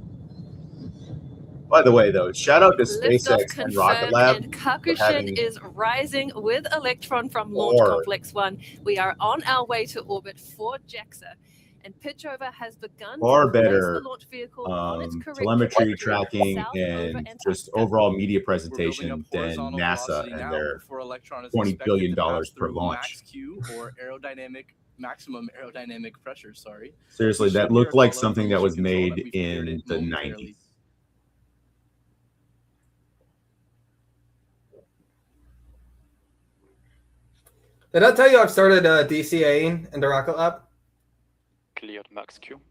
By the way, though, shout out to SpaceX and Rocket Lab. And Kakushin is rising with Electron from Launch Complex 1. We are on our way to orbit for JAXA. And pitchover has begun. Far better the launch vehicle on its telemetry tracking and just overall media presentation than NASA and their $20 billion per launch. Or maximum aerodynamic pressure, Seriously, that looked like something that was made in the 90s. Did I tell you I've started DCAing in the Rocket Lab? Cleared max Q.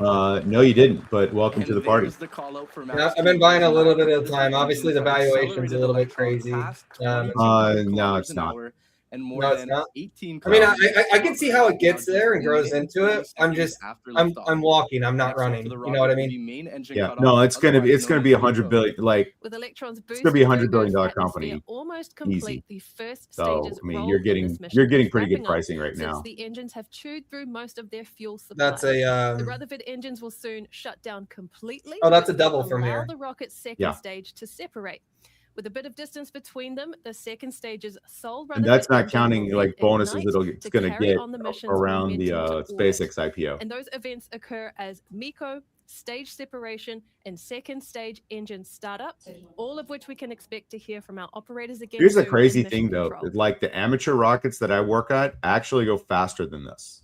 No, you didn't, but welcome to the party. I've been buying a little bit at a time. Obviously, the valuation's a little bit crazy. No, it's not. And more No, than it's not. 18 I mean, I can see how it gets there and grows into it. I'm walking. I'm not running. You know what I mean? Yeah. No, it's gonna be $100 billion. Like, with Electron's it's gonna be $100 billion company. Almost complete Easy. the first So stages I mean, you're getting pretty good pricing right now. Since the engines have chewed through most of their fuel supply. That's a the Rutherford engines will soon shut down completely. Oh, that's a double from here. Allow the rocket's second stage to separate. With a bit of distance between them, the second stage's sole and that's not counting like bonuses it's going to get around the SpaceX IPO. And those events occur as MECO, stage separation, and second stage engine startup, all of which we can expect to hear from our operators again. Here's the crazy thing, though. Like, the amateur rockets that I work at actually go faster than this.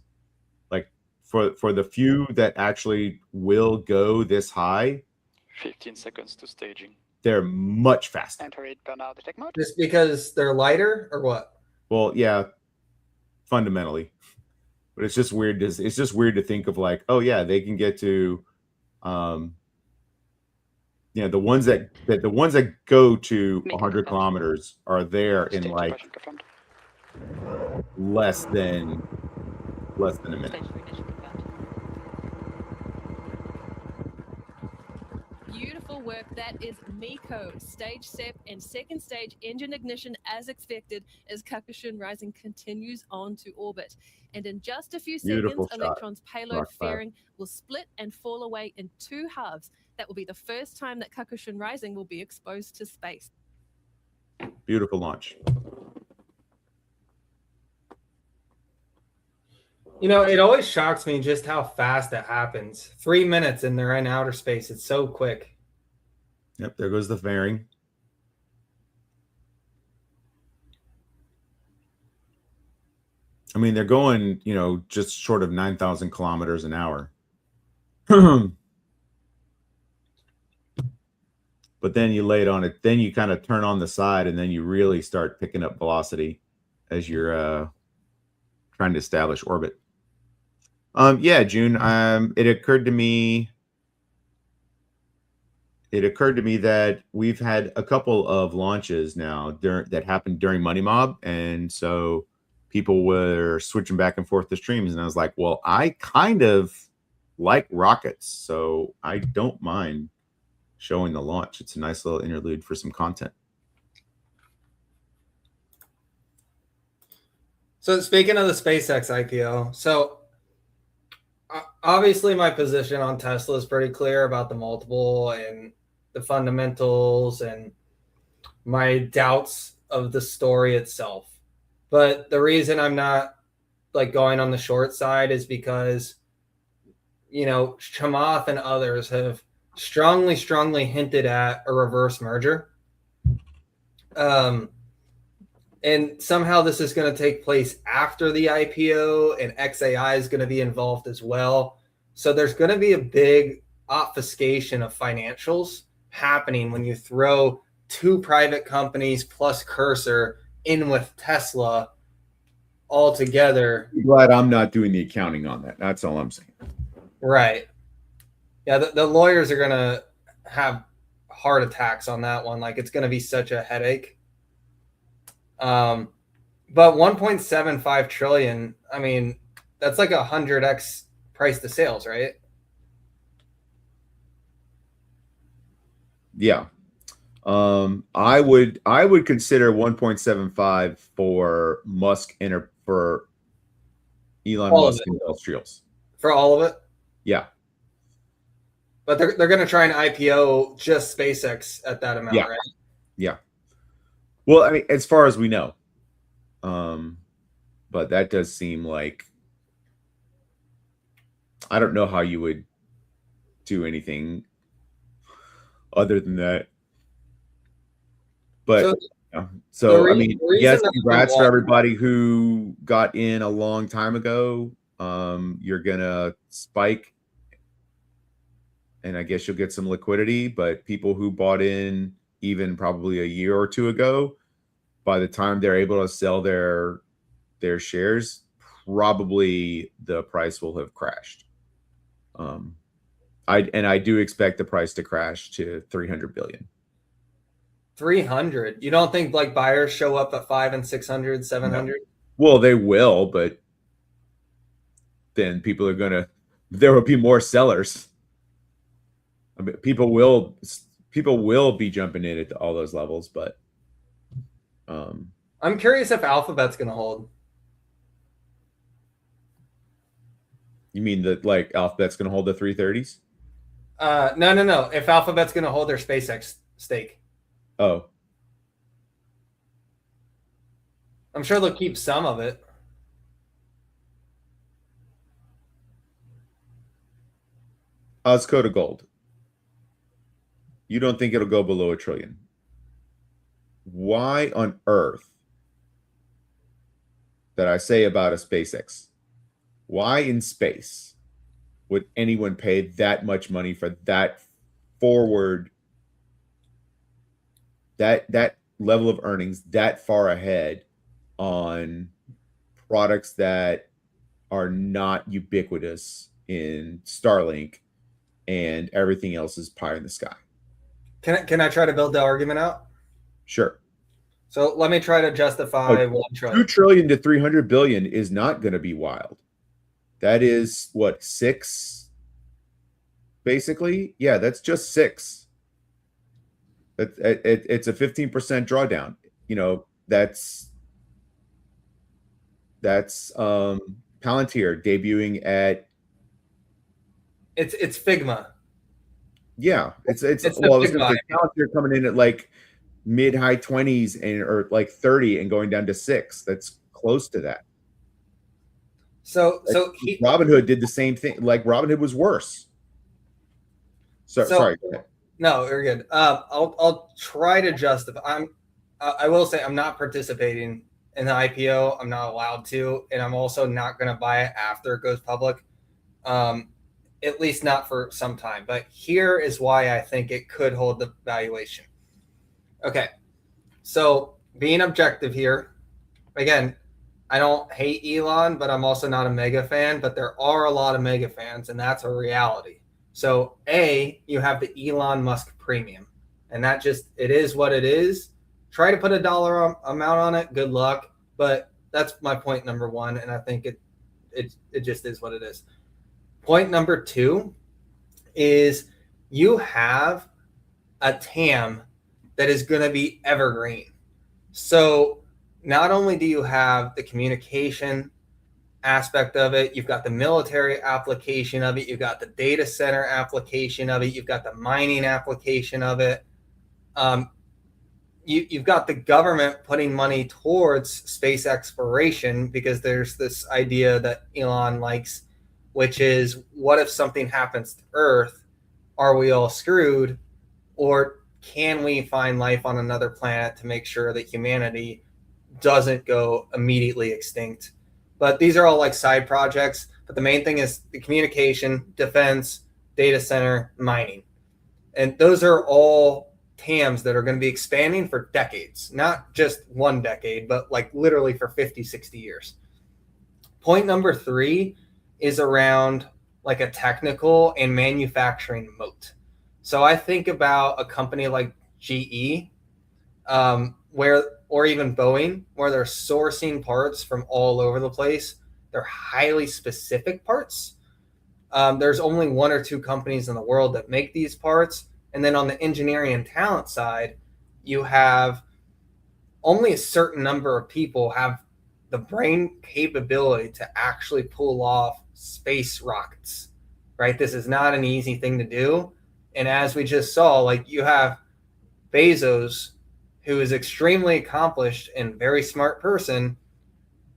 Like, for the few that actually will go this high, 15 seconds to staging. They're much faster. Enter 8 burnout detect mode. Just because they're lighter or what? Well, yeah, fundamentally. But it's just weird. It's just weird to think of like, oh yeah, they can get to, the ones that go to 100 kilometers are there in Stage like depression confirmed. less than a minute. Stage ignition confirmed. Beautiful work. That is Miko. Stage SEP and second stage engine ignition as expected as Kakushun Rising continues on to orbit. And in just a few Beautiful seconds, shot. Electron's payload Rock five. fairing will split and fall away in 2 halves. That will be the first time that Kakushun Rising will be exposed to space. Beautiful launch. You know, it always shocks me just how fast it happens. 3 minutes and they're in outer space. It's so quick. Yep, there goes the fairing. I mean, they're going, just short of 9,000 kilometers an hour. But then you lay it on it. Then you kind of turn on the side, and then you really start picking up velocity as you're trying to establish orbit. Yeah, June. It occurred to me that we've had a couple of launches now that happened during Money Mob, and so people were switching back and forth to streams, and I was like, well, I kind of like rockets, so I don't mind showing the launch. It's a nice little interlude for some content. So speaking of the SpaceX IPO, so obviously my position on Tesla is pretty clear about the multiple and the fundamentals and my doubts of the story itself. But the reason I'm not like going on the short side is because, Chamath and others have strongly hinted at a reverse merger. And somehow this is going to take place after the IPO, and XAI is going to be involved as well. So there's going to be a big obfuscation of financials happening when you throw 2 private companies plus Cursor in with Tesla all together. I'm glad I'm not doing the accounting on that. That's all I'm saying. Right. Yeah, the lawyers are going to have heart attacks on that one. Like, it's going to be such a headache. But 1.75 trillion, I mean, that's like 100x price to sales, right? Yeah. I would consider 1.75 for Musk and for Elon All of Musk it. Industrials. For all of it? Yeah. But they're going to try and IPO just SpaceX at that amount, right? Yeah. Well, I mean, as far as we know. But that does seem like, I don't know how you would do anything other than that. But so I mean, yes, congrats for everybody who got in a long time ago. You're gonna spike, and I guess you'll get some liquidity. But people who bought in even probably a year or 2 ago, by the time they're able to sell their shares, probably the price will have crashed. I do expect the price to crash to 300 billion. 300. You don't think like buyers show up at 500 and 600, 700? No. Well, they will, but then there will be more sellers. I mean, people will be jumping in at all those levels, but I'm curious if Alphabet's going to hold. You mean that like Alphabet's going to hold the 330s? No. If Alphabet's going to hold their SpaceX stake. Oh. I'm sure they'll keep some of it. Let's go to gold. You don't think it'll go below $1 trillion? Why on earth that I say about a SpaceX? Why in space would anyone pay that much money for that forward that level of earnings that far ahead on products that are not ubiquitous in Starlink, and everything else is pie in the sky. Can I try to build the argument out? Sure. So let me try to justify 1 trillion. 2 trillion to 300 billion is not going to be wild. That is what, 6? Basically, yeah, that's just 6. It's a 15% drawdown. You know, that's Palantir debuting at. It's Figma. Yeah, it's the well, Figma. Palantir coming in at like mid-high 20s and or like 30 and going down to 6. That's close to that. So Robinhood did the same thing. Like Robinhood was worse. Sorry. Go ahead. No, you're good. I'll try to justify. I will say I'm not participating in the IPO. I'm not allowed to, and I'm also not going to buy it after it goes public. At least not for some time. But here is why I think it could hold the valuation. Okay, so being objective here, again, I don't hate Elon, but I'm also not a mega fan. But there are a lot of mega fans, and that's a reality. So you have the Elon Musk premium, and that it is what it is. Try to put a dollar amount on it. Good luck. But that's my point number 1, and I think it just is what it is. Point number 2 is you have a TAM that is going to be evergreen. So not only do you have the communication aspect of it, you've got the military application of it, you've got the data center application of it, you've got the mining application of it. You've got the government putting money towards space exploration because there's this idea that Elon likes, which is, what if something happens to Earth? Are we all screwed? Or can we find life on another planet to make sure that humanity doesn't go immediately extinct? But these are all like side projects. But the main thing is the communication, defense, data center, mining. And those are all TAMs that are going to be expanding for decades, not just 1 decade, but like literally for 50, 60 years. Point number 3 is around like a technical and manufacturing moat. So I think about a company like GE, or even Boeing, where they're sourcing parts from all over the place. They're highly specific parts. There's only 1 or 2 companies in the world that make these parts. And then on the engineering and talent side, you have only a certain number of people have the brain capability to actually pull off space rockets, right? This is not an easy thing to do. And as we just saw, like, you have Bezos, who is extremely accomplished and very smart person,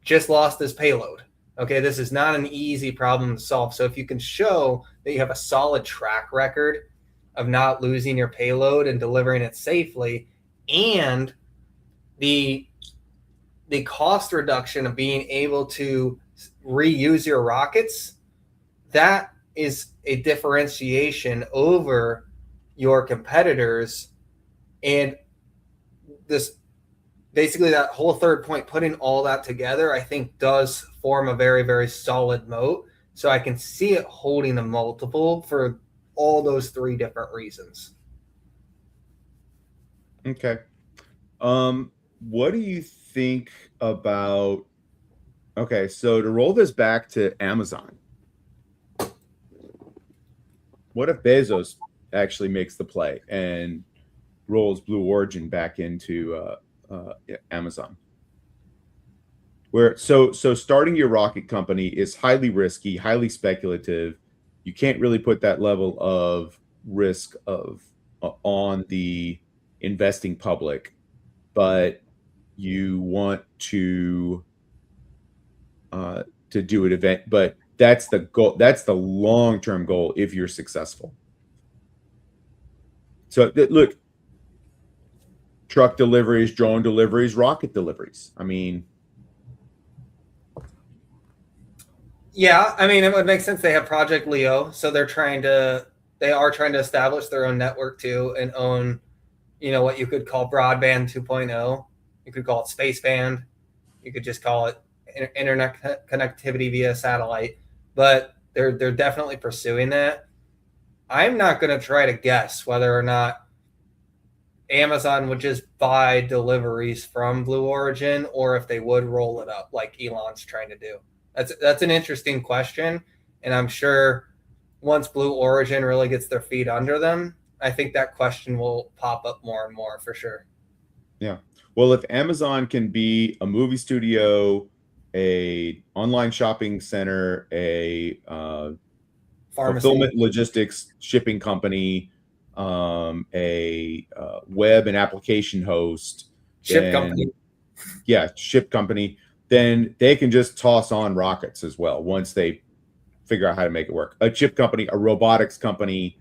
just lost his payload. Okay, this is not an easy problem to solve. So if you can show that you have a solid track record of not losing your payload and delivering it safely, and the cost reduction of being able to reuse your rockets, that is a differentiation over your competitors. And this, basically that whole third point, putting all that together, I think does form a very, very solid moat. So I can see it holding a multiple for all those 3 different reasons. Okay. What do you think about, okay, so to roll this back to Amazon, what if Bezos actually makes the play and rolls Blue Origin back into Amazon? Where so starting your rocket company is highly risky, highly speculative. You can't really put that level of risk on the investing public, but you want to do an event. But that's the goal. That's the long-term goal if you're successful. So look, truck deliveries, drone deliveries, rocket deliveries. I mean, yeah, I mean, it would make sense. They have Project Leo, so they're trying to they are trying to establish their own network too and own, what you could call broadband 2.0. You could call it spaceband. You could just call it internet connectivity via satellite. But they're definitely pursuing that. I'm not going to try to guess whether or not Amazon would just buy deliveries from Blue Origin or if they would roll it up like Elon's trying to do. That's an interesting question, and I'm sure once Blue Origin really gets their feet under them, I think that question will pop up more and more for sure. Yeah. Well, if Amazon can be a movie studio, a online shopping center, a fulfillment logistics shipping company, a web and application host, ship company, then they can just toss on rockets as well once they figure out how to make it work. A chip company, a robotics company,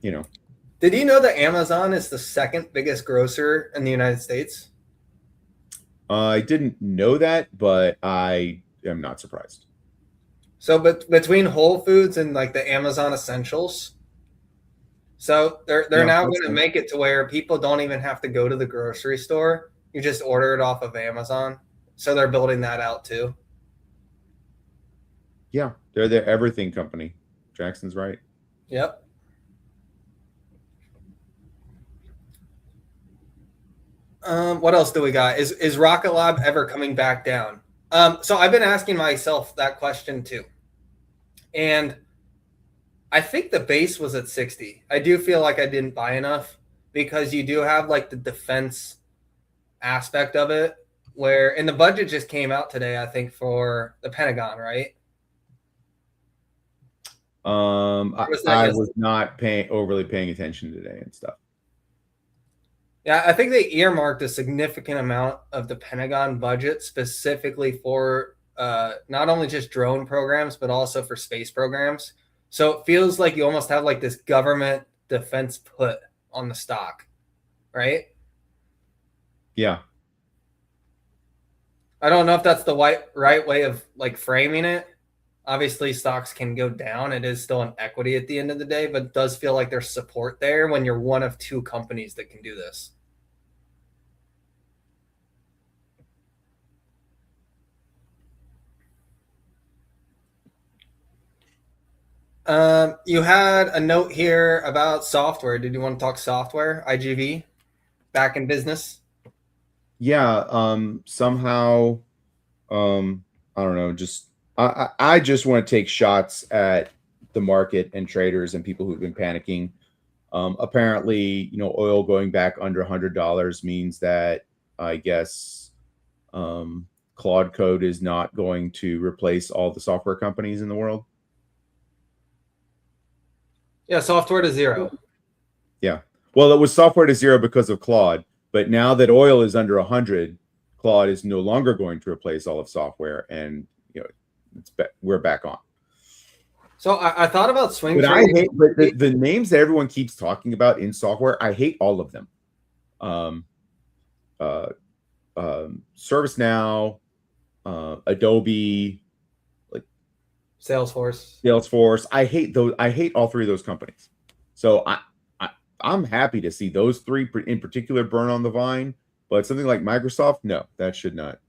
Did you know that Amazon is the second biggest grocer in the United States? I didn't know that, but I am not surprised. So, but between Whole Foods and like the Amazon Essentials, so they're now going to make it to where people don't even have to go to the grocery store. You just order it off of Amazon. So they're building that out too. Yeah, they're the everything company. Jackson's right. Yep. What else do we got? Is Rocket Lab ever coming back down? So I've been asking myself that question too. And I think the base was at 60. I do feel like I didn't buy enough because you do have like the defense aspect of it where, and the budget just came out today, I think, for the Pentagon, right? I was not overly paying attention today and stuff. Yeah, I think they earmarked a significant amount of the Pentagon budget specifically for not only just drone programs, but also for space programs. So it feels like you almost have like this government defense put on the stock, right? Yeah. I don't know if that's the right way of like framing it. Obviously, stocks can go down. It is still an equity at the end of the day, but it does feel like there's support there when you're one of two companies that can do this. You had a note here about software. Did you want to talk software? IGV back in business? Yeah. Somehow, I don't know. Just I just want to take shots at the market and traders and people who've been panicking. Apparently, oil going back under $100 means that I guess Claude Code is not going to replace all the software companies in the world. Yeah, software to zero. Yeah. Well, it was software to zero because of Claude, but now that oil is under 100, Claude is no longer going to replace all of software, and we're back on. So I thought about swing but trading. I hate the names that everyone keeps talking about in software. I hate all of them. ServiceNow, Adobe, Salesforce. I hate those. I hate all three of those companies. So I'm happy to see those three in particular burn on the vine. But something like Microsoft, no, that should not.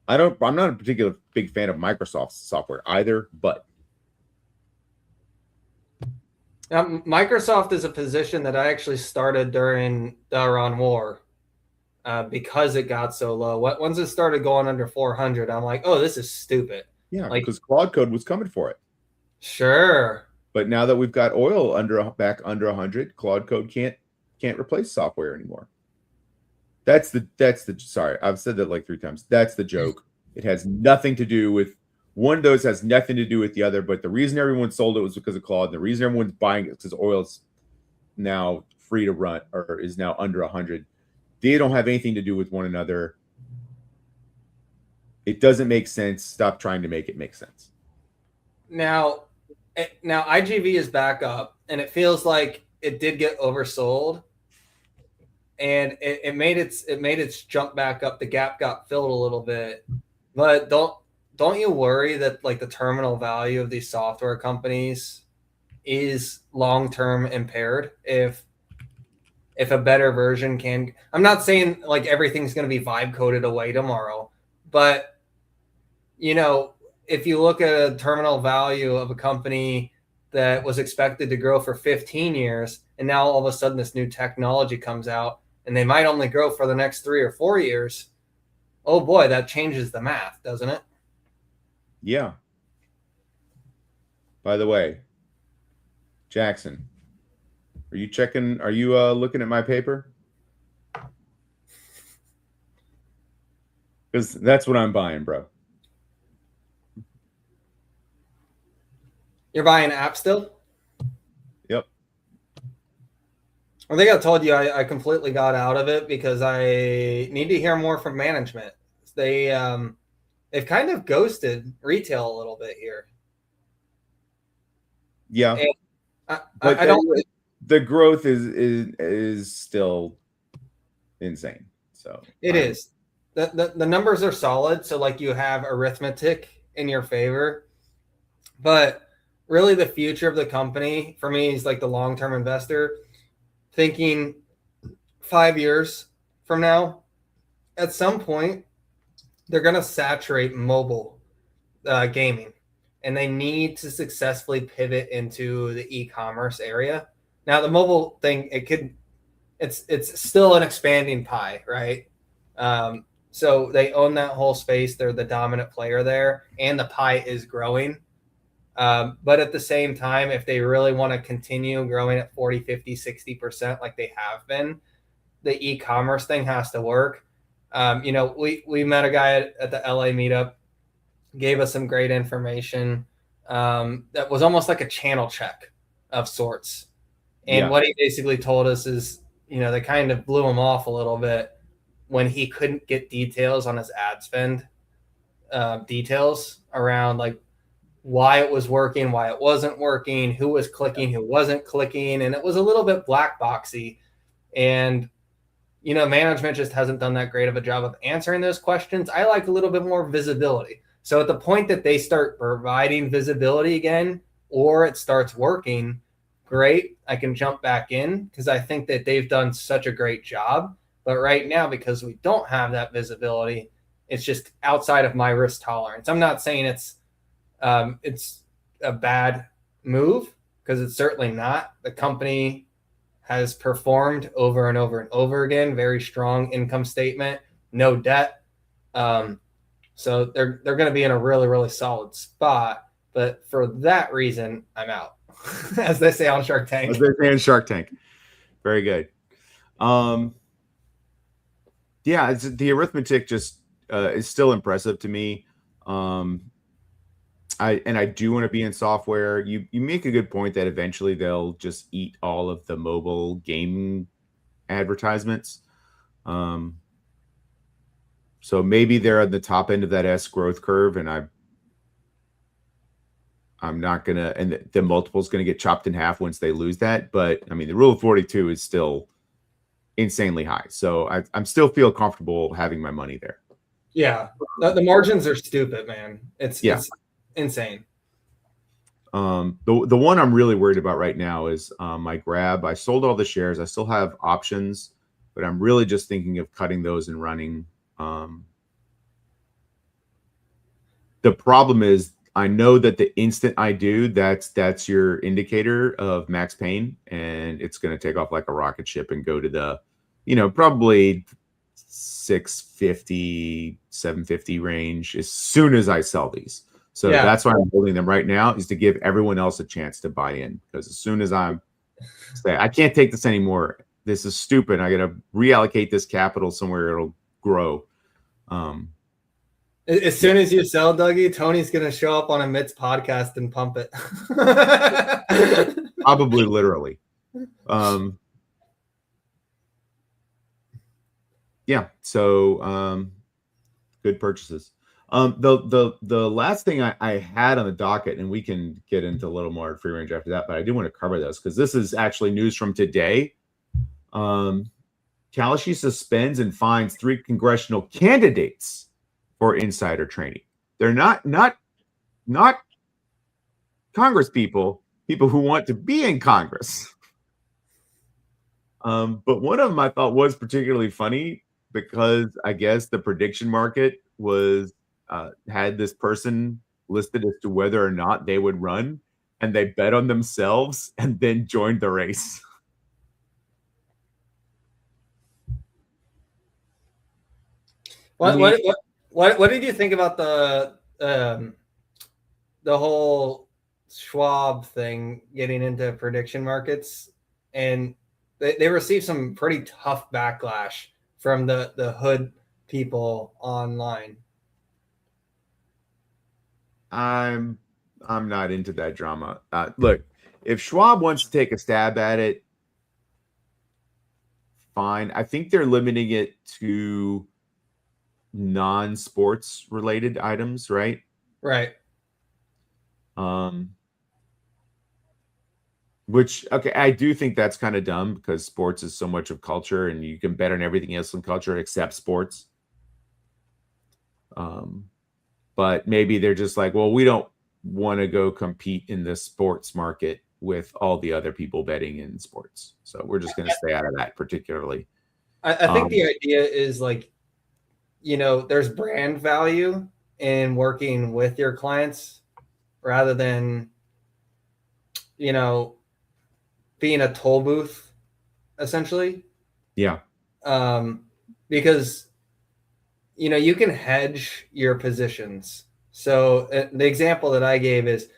I'm not a particular big fan of Microsoft's software either. But now, Microsoft is a position that I actually started during the Iran war because it got so low. Once it started going under 400, I'm like, oh, this is stupid. Yeah, because Claude Code was coming for it. Sure. But now that we've got oil back under 100, Claude Code can't replace software anymore. That's the sorry, I've said that like 3 times. That's the joke. It has nothing to do with one of those has nothing to do with the other, but the reason everyone sold it was because of Claude. And the reason everyone's buying it is because oil's now free to run or is now under 100. They don't have anything to do with one another. It doesn't make sense. Stop trying to make it make sense. Now IGV is back up, and it feels like it did get oversold, and it made its jump back up. The gap got filled a little bit, but don't you worry that like the terminal value of these software companies is long-term impaired if a better version can? I'm not saying like everything's going to be vibe coded away tomorrow, but you know, if you look at a terminal value of a company that was expected to grow for 15 years, and now all of a sudden this new technology comes out and they might only grow for the next 3 or 4 years, oh boy, that changes the math, doesn't it? Yeah. By the way, Jackson, are you looking at my paper? Because that's what I'm buying, bro. You're buying app still? Yep. I think I told you I completely got out of it because I need to hear more from management. They've kind of ghosted retail a little bit here. Yeah. And but I don't. The growth is still insane. So It is. The numbers are solid. So like you have arithmetic in your favor, but really the future of the company for me is like the long-term investor thinking 5 years from now, at some point, they're going to saturate mobile gaming, and they need to successfully pivot into the e-commerce area. Now, the mobile thing, it's still an expanding pie, right? So they own that whole space. They're the dominant player there, and the pie is growing. But at the same time, if they really want to continue growing at 40, 50, 60% like they have been, the e-commerce thing has to work. We met a guy at the LA meetup, gave us some great information that was almost like a channel check of sorts. And what he basically told us is, they kind of blew him off a little bit when he couldn't get details on his ad spend, details around like why it was working, why it wasn't working, who was clicking, who wasn't clicking. And it was a little bit black boxy. And, management just hasn't done that great of a job of answering those questions. I like a little bit more visibility. So at the point that they start providing visibility again, or it starts working, great, I can jump back in because I think that they've done such a great job. But right now, because we don't have that visibility, it's just outside of my risk tolerance. I'm not saying it's a bad move, because it's certainly not. The company has performed over and over and over again. Very strong income statement, no debt. So they're going to be in a really, really solid spot. But for that reason, I'm out, as they say on Shark Tank. As they say on Shark Tank. Very good. Yeah, the arithmetic just is still impressive to me. I do want to be in software. You make a good point that eventually they'll just eat all of the mobile game advertisements. So maybe they're at the top end of that S growth curve, and I'm not gonna, and the multiple's gonna get chopped in half once they lose that. But I mean, the rule of 42 is still insanely high, so I'm still feel comfortable having my money there. Yeah, the margins are stupid, man. It's insane. The one I'm really worried about right now is my Grab. I sold all the shares. I still have options, but I'm really just thinking of cutting those and running. The problem is I know that the instant I do, that's your indicator of max pain, and it's going to take off like a rocket ship and go to the, probably 650, 750 range as soon as I sell these. So that's why I'm holding them right now, is to give everyone else a chance to buy in. Because as soon as I can't take this anymore, this is stupid. I got to reallocate this capital somewhere it'll grow. As soon as you sell, Dougie, Tony's going to show up on a Mitts podcast and pump it. Probably literally. So good purchases. The last thing I had on the docket, and we can get into a little more free range after that, but I do want to cover this because this is actually news from today. Kalashi suspends and fines 3 congressional candidates for insider trading. They're not Congress people who want to be in Congress. But one of them I thought was particularly funny because I guess the prediction market was had this person listed as to whether or not they would run, and they bet on themselves and then joined the race. What did you think about the whole Schwab thing getting into prediction markets? And they received some pretty tough backlash from the hood people online. I'm not into that drama. Look, if Schwab wants to take a stab at it, fine. I think they're limiting it to non-sports related items, right? Right. Which, okay, I do think that's kind of dumb because sports is so much of culture and you can bet on everything else in culture except sports. But maybe they're just like, well, we don't want to go compete in the sports market with all the other people betting in sports. So we're just going to stay out of that particularly. I think the idea is like, there's brand value in working with your clients rather than, being a toll booth, essentially. Yeah. Because, you can hedge your positions. So the example that I gave is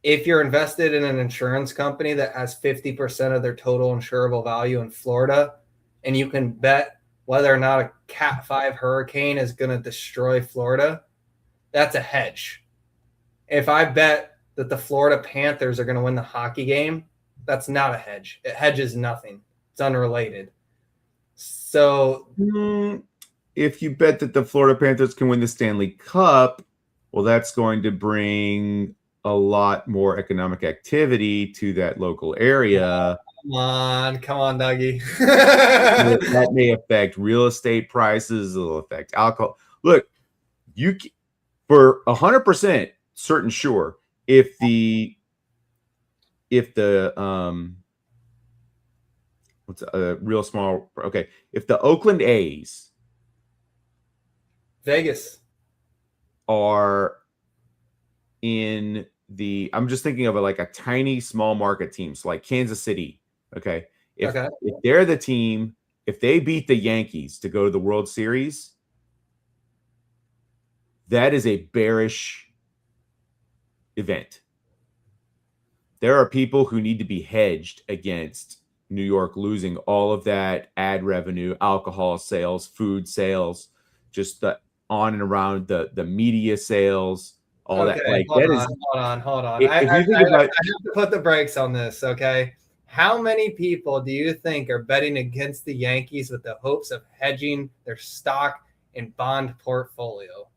if you're invested in an insurance company that has 50% of their total insurable value in Florida, and you can bet whether or not a Cat 5 hurricane is going to destroy Florida, that's a hedge. If I bet that the Florida Panthers are going to win the hockey game, that's not a hedge. It hedges nothing. It's unrelated. So if you bet that the Florida Panthers can win the Stanley Cup, well, that's going to bring a lot more economic activity to that local area. Come on, Dougie. That may affect real estate prices. It'll affect alcohol. Look, you for 100% certain sure if the what's a real small if the Oakland A's Vegas are in the, I'm just thinking of it like a tiny small market team, so like Kansas City. If they're the team, if they beat the Yankees to go to the World Series, that is a bearish event. There are people who need to be hedged against New York losing all of that ad revenue, alcohol sales, food sales, just the on and around the media sales, all that. Like hold on. I have to put the brakes on this. Okay. How many people do you think are betting against the Yankees with the hopes of hedging their stock and bond portfolio?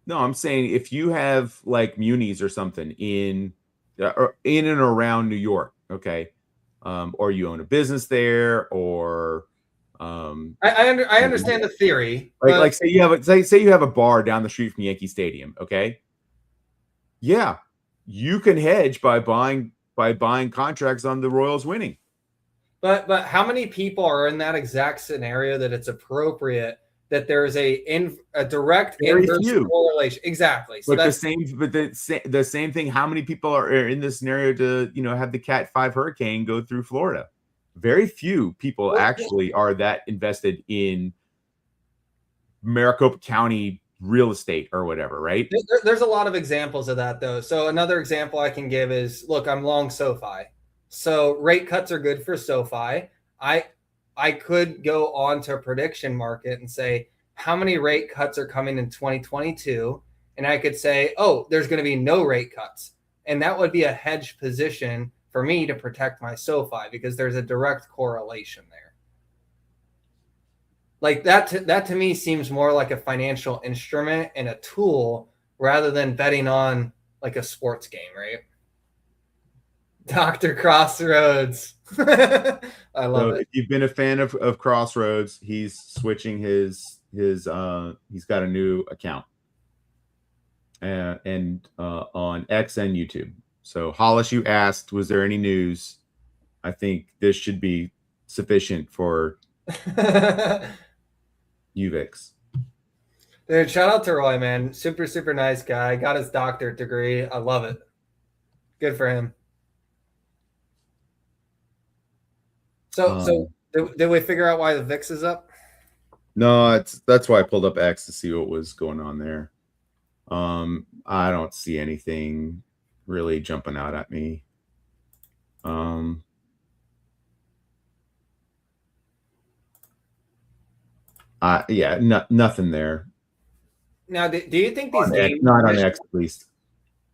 No, I'm saying if you have like munis or something in and around New York, or you own a business there, or I understand the theory. Like say you have a bar down the street from Yankee Stadium, yeah, you can hedge by buying contracts on the Royals winning. But how many people are in that exact scenario that it's appropriate that there is a direct inverse correlation? Exactly. So but the same thing. How many people are in this scenario to have the Cat 5 hurricane go through Florida? Very few people actually are that invested in Maricopa County real estate or whatever, right? There's a lot of examples of that, though. So another example I can give is, look, I'm long SoFi. So rate cuts are good for SoFi. I could go on to a prediction market and say, how many rate cuts are coming in 2022? And I could say, oh, there's going to be no rate cuts. And that would be a hedge position for me to protect my SoFi because there's a direct correlation there. Like that to me seems more like a financial instrument and a tool rather than betting on like a sports game, right? Dr. Crossroads. I love it. If you've been a fan of Crossroads, he's switching his he's got a new account and on X and YouTube. So Hollis, you asked, was there any news? I think this should be sufficient for UVix. Dude, shout out to Roy, man. Super, super nice guy. Got his doctorate degree. I love it. Good for him. So did we figure out why the VIX is up? No, that's why I pulled up X to see what was going on there. I don't see anything really jumping out at me. Nothing there. Now, do you think these not on X at least?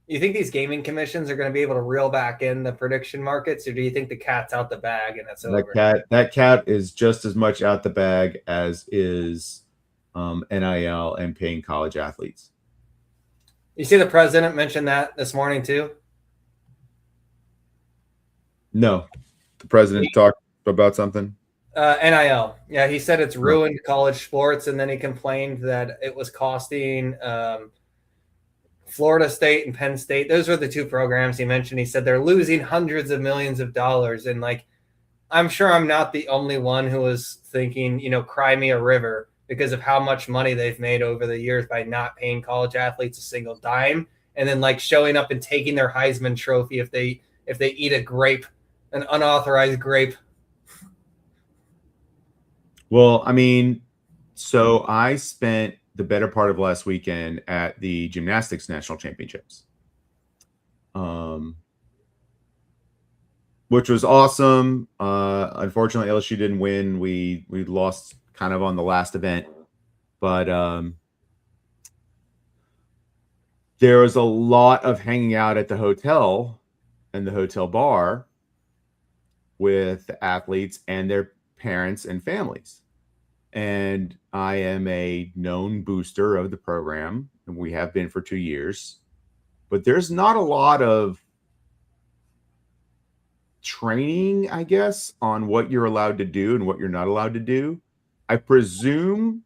You think these gaming commissions are going to be able to reel back in the prediction markets, or do you think the cat's out the bag and it's over? That cat is just as much out the bag as is NIL and paying college athletes. You see the president mentioned that this morning too? No. The president talked about something? NIL. Yeah, he said it's ruined college sports, and then he complained that it was costing Florida State and Penn State. Those were the two programs he mentioned. He said they're losing hundreds of millions of dollars. And like, I'm sure I'm not the only one who was thinking, cry me a river because of how much money they've made over the years by not paying college athletes a single dime. And then like showing up and taking their Heisman trophy if they eat a grape, an unauthorized grape. Well, I mean, so I spent the better part of last weekend at the gymnastics national championships, which was awesome. Unfortunately, LSU didn't win. We lost kind of on the last event, but there was a lot of hanging out at the hotel and the hotel bar with the athletes and their parents and families. And I am a known booster of the program, and we have been for 2 years. But there's not a lot of training, I guess, on what you're allowed to do and what you're not allowed to do. I presume,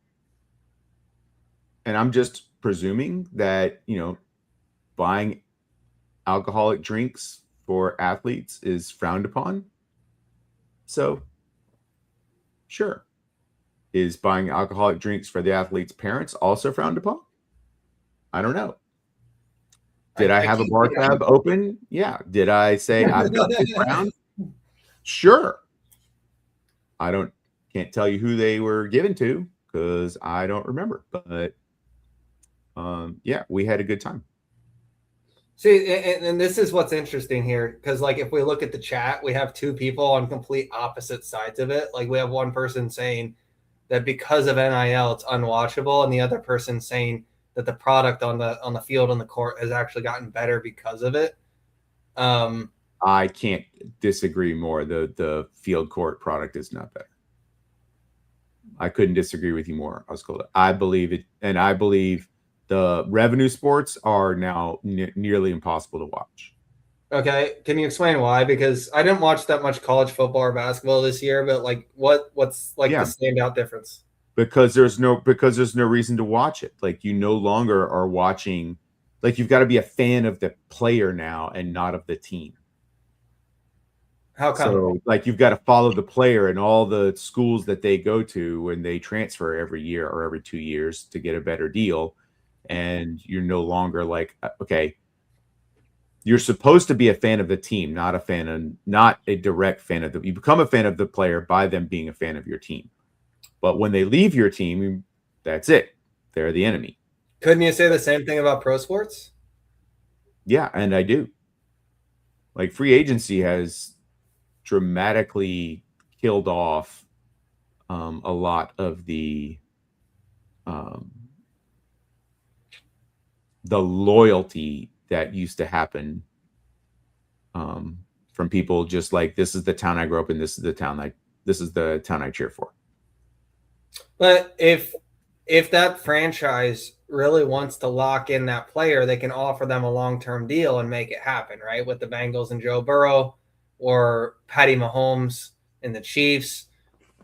and I'm just presuming that, buying alcoholic drinks for athletes is frowned upon. So, sure. Is buying alcoholic drinks for the athlete's parents also frowned upon? I don't know. Did I have a bar tab open? Yeah. Did I say I've got this round? Sure. Can't tell you who they were given to because I don't remember. But yeah, we had a good time. See, and this is what's interesting here, because like if we look at the chat, we have two people on complete opposite sides of it. Like we have one person saying that because of NIL, it's unwatchable, and the other person saying that the product on the field, on the court, has actually gotten better because of it. I can't disagree more. The field court product is not better. I couldn't disagree with you more, Oscar. I believe it, and I believe the revenue sports are now nearly impossible to watch. Okay, can you explain why? Because I didn't watch that much college football or basketball this year, but like, what's like the standout difference? Because there's no reason to watch it. Like you no longer are watching. Like you've got to be a fan of the player now and not of the team. How come? So like you've got to follow the player and all the schools that they go to when they transfer every year or every 2 years to get a better deal, and you're no longer like, okay. You're supposed to be a fan of the team, not a direct fan of you become a fan of the player by them being a fan of your team. But when they leave your team, that's it. They're the enemy. Couldn't you say the same thing about pro sports? Yeah, and I do. Like free agency has dramatically killed off a lot of the loyalty that used to happen from people just like, this is the town I grew up in, this is the town I cheer for. But if that franchise really wants to lock in that player, they can offer them a long-term deal and make it happen, right? With the Bengals and Joe Burrow, or Patty Mahomes and the Chiefs.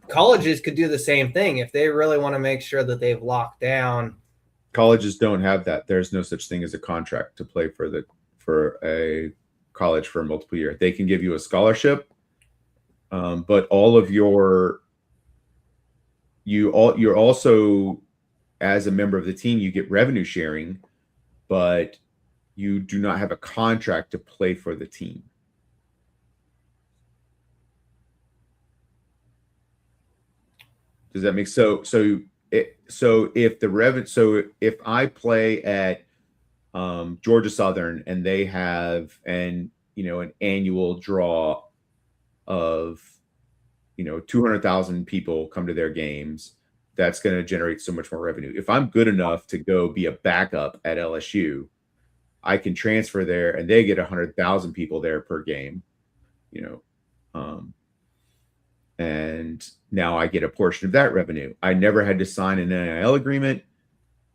colleges could do the same thing if they really want to make sure that they've locked down. Colleges don't have that. There's no such thing as a contract to play for a college for a multiple year. They can give you a scholarship, but all of you're also, as a member of the team, you get revenue sharing, but you do not have a contract to play for the team. Does that make so if I play at Georgia Southern and they have an annual draw of 200,000 people come to their games, that's going to generate so much more revenue. If I'm good enough to go be a backup at LSU, I can transfer there and they get 100,000 people there per game, and now I get a portion of that revenue. I never had to sign an NIL agreement,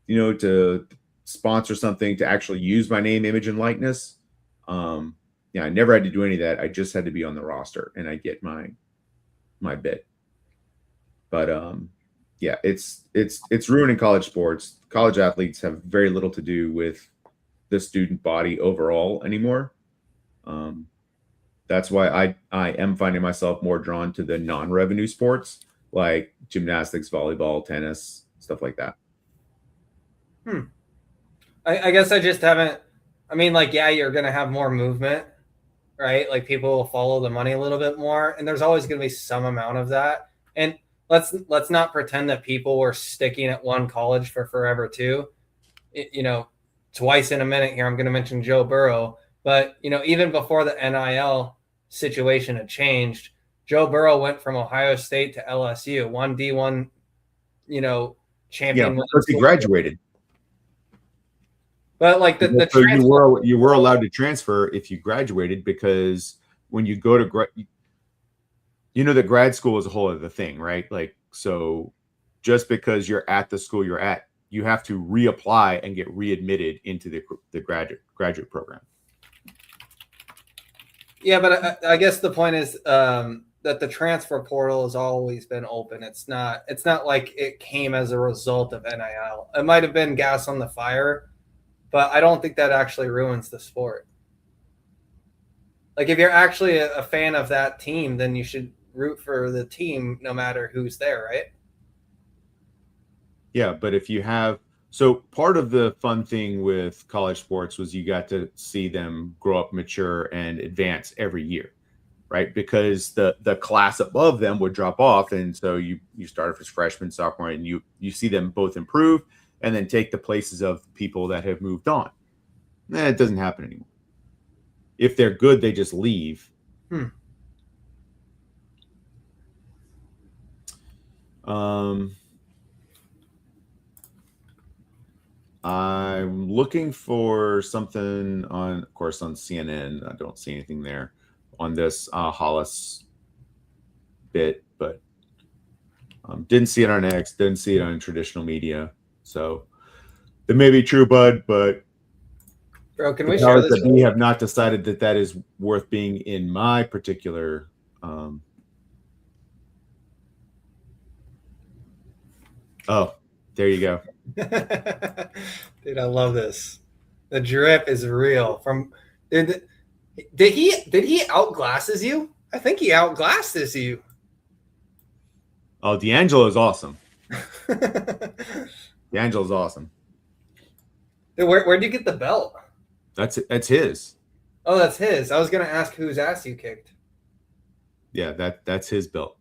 to sponsor something, to actually use my name, image, and likeness. I never had to do any of that. I just had to be on the roster and I get my bit. But it's ruining college sports. College athletes have very little to do with the student body overall anymore. That's why I am finding myself more drawn to the non-revenue sports like gymnastics, volleyball, tennis, stuff like that. I guess I just haven't. I mean, you're going to have more movement, right? Like people will follow the money a little bit more, and there's always going to be some amount of that. And let's not pretend that people were sticking at one college for forever too. Twice in a minute here, I'm going to mention Joe Burrow, but even before the NIL situation had changed, Joe Burrow went from Ohio State to LSU, one D1, champion. Yeah, because he graduated. But the so you were allowed to transfer if you graduated, because when you go to the grad school is a whole other thing, right? So just because you're at the school you're at, you have to reapply and get readmitted into the graduate program. Yeah, but I guess the point is that the transfer portal has always been open. It's not like it came as a result of NIL. It might have been gas on the fire, but I don't think that actually ruins the sport. If you're actually a fan of that team, then you should root for the team no matter who's there, right? Yeah, but if you have part of the fun thing with college sports was you got to see them grow up, mature, and advance every year, right? Because the class above them would drop off, and so you start as freshman, sophomore, and you see them both improve and then take the places of people that have moved on. It doesn't happen anymore. If they're good, they just leave. I'm looking for something on CNN. I don't see anything there on this Hollis bit, but didn't see it on X, didn't see it on traditional media. So it may be true, bud, but bro, can we share this? We have not decided that is worth being in my particular. Oh, there you go. Dude, I love this. The drip is real. Did he outglasses you? I think he outglasses you. Oh, D'Angelo's awesome. D'Angelo's awesome. Dude, where'd you get the belt? That's his. Oh, that's his. I was gonna ask whose ass you kicked. Yeah, that's his belt.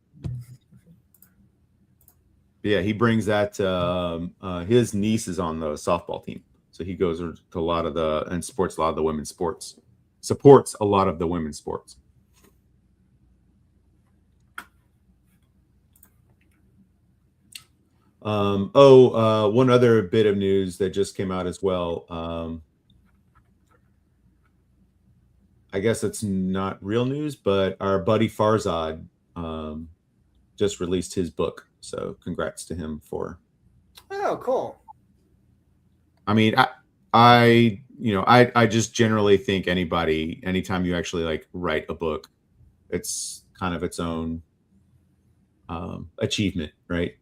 Yeah, he brings that. His niece is on the softball team, so he goes to a lot of and supports a lot of the women's sports. Supports a lot of the women's sports. One other bit of news that just came out as well. I guess it's not real news, but our buddy Farzad just released his book. So congrats to him for. Oh, cool. I mean, I just generally think anytime you actually write a book, it's kind of its own achievement, right?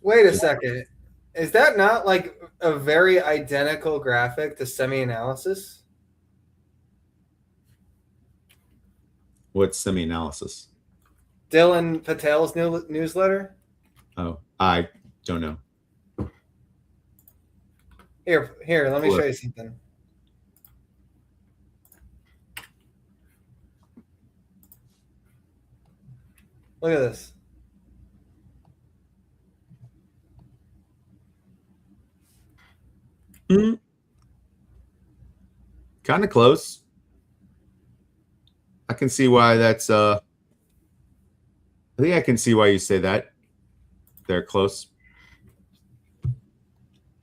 Wait a second. Is that not like a very identical graphic to semi-analysis? What's semi-analysis? Dylan Patel's new newsletter? Oh, I don't know. Here, let me show you something. Look at this. Kind of close. I can see why that's I think I can see why you say that. They're close.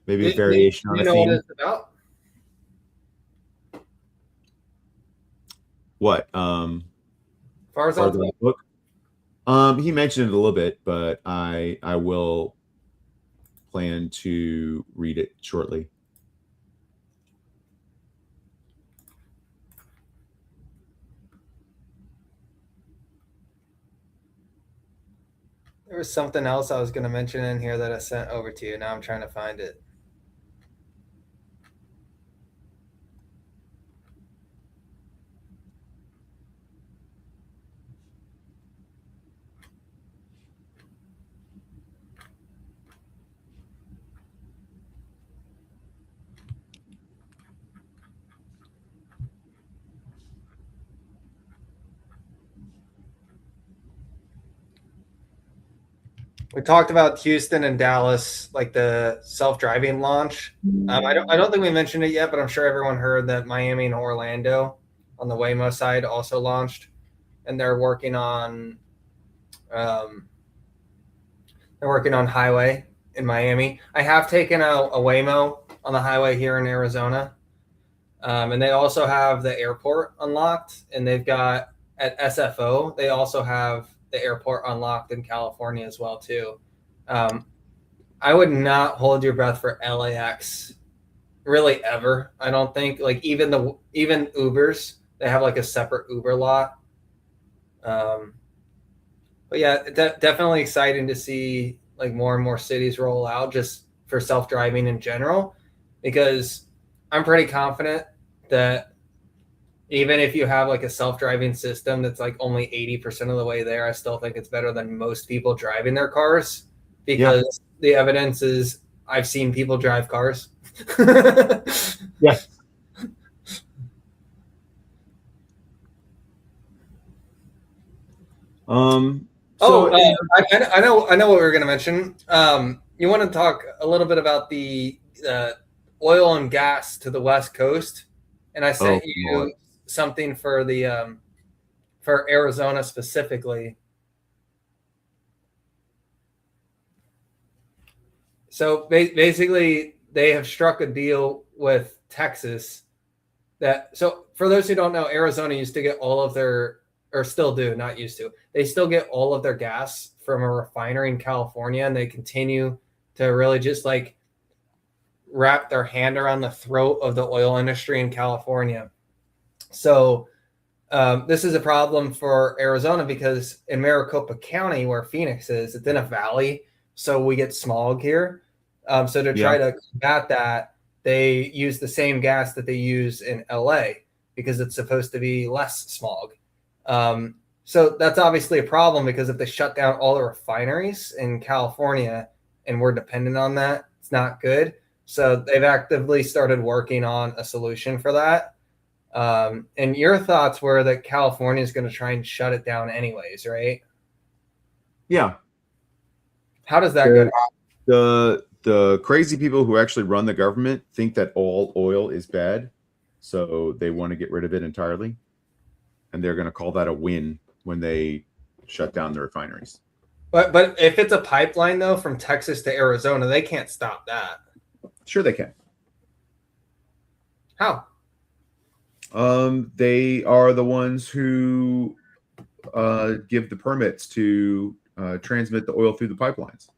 Maybe a variation on a theme. What it's about? What? Farzad book? He mentioned it a little bit, but I will plan to read it shortly. There was something else I was going to mention in here that I sent over to you. Now I'm trying to find it. We talked about Houston and Dallas, like the self-driving launch. I don't think we mentioned it yet, but I'm sure everyone heard that Miami and Orlando on the Waymo side also launched, and they're working on highway in Miami. I have taken a Waymo on the highway here in Arizona, and they also have the airport unlocked, and they've got at SFO they also have the airport unlocked in California as well too. I would not hold your breath for LAX really ever. I don't think, like, even Ubers, they have like a separate Uber lot. But yeah, definitely exciting to see like more and more cities roll out just for self-driving in general, because I'm pretty confident that even if you have like a self-driving system that's like only 80% of the way there, I still think it's better than most people driving their cars, because the evidence is I've seen people drive cars. Yeah. I know what we were going to mention. You want to talk a little bit about the oil and gas to the West Coast, and I sent you something for the for Arizona specifically. So basically, they have struck a deal with Texas. So for those who don't know, Arizona used to get all of their, or still do, not used to, they still get all of their gas from a refinery in California, and they continue to really just like wrap their hand around the throat of the oil industry in California. So this is a problem for Arizona because in Maricopa County, where Phoenix is, it's in a valley, so we get smog here. So to try to combat that, they use the same gas that they use in LA because it's supposed to be less smog. So that's obviously a problem, because if they shut down all the refineries in California and we're dependent on that, it's not good. So they've actively started working on a solution for that. And your thoughts were that California is going to try and shut it down anyways, right? Yeah. How does that go? The crazy people who actually run the government think that all oil is bad, so they want to get rid of it entirely, and they're going to call that a win when they shut down the refineries. But if it's a pipeline though from Texas to Arizona, they can't stop that. Sure, they can. How? They are the ones who give the permits to transmit the oil through the pipelines.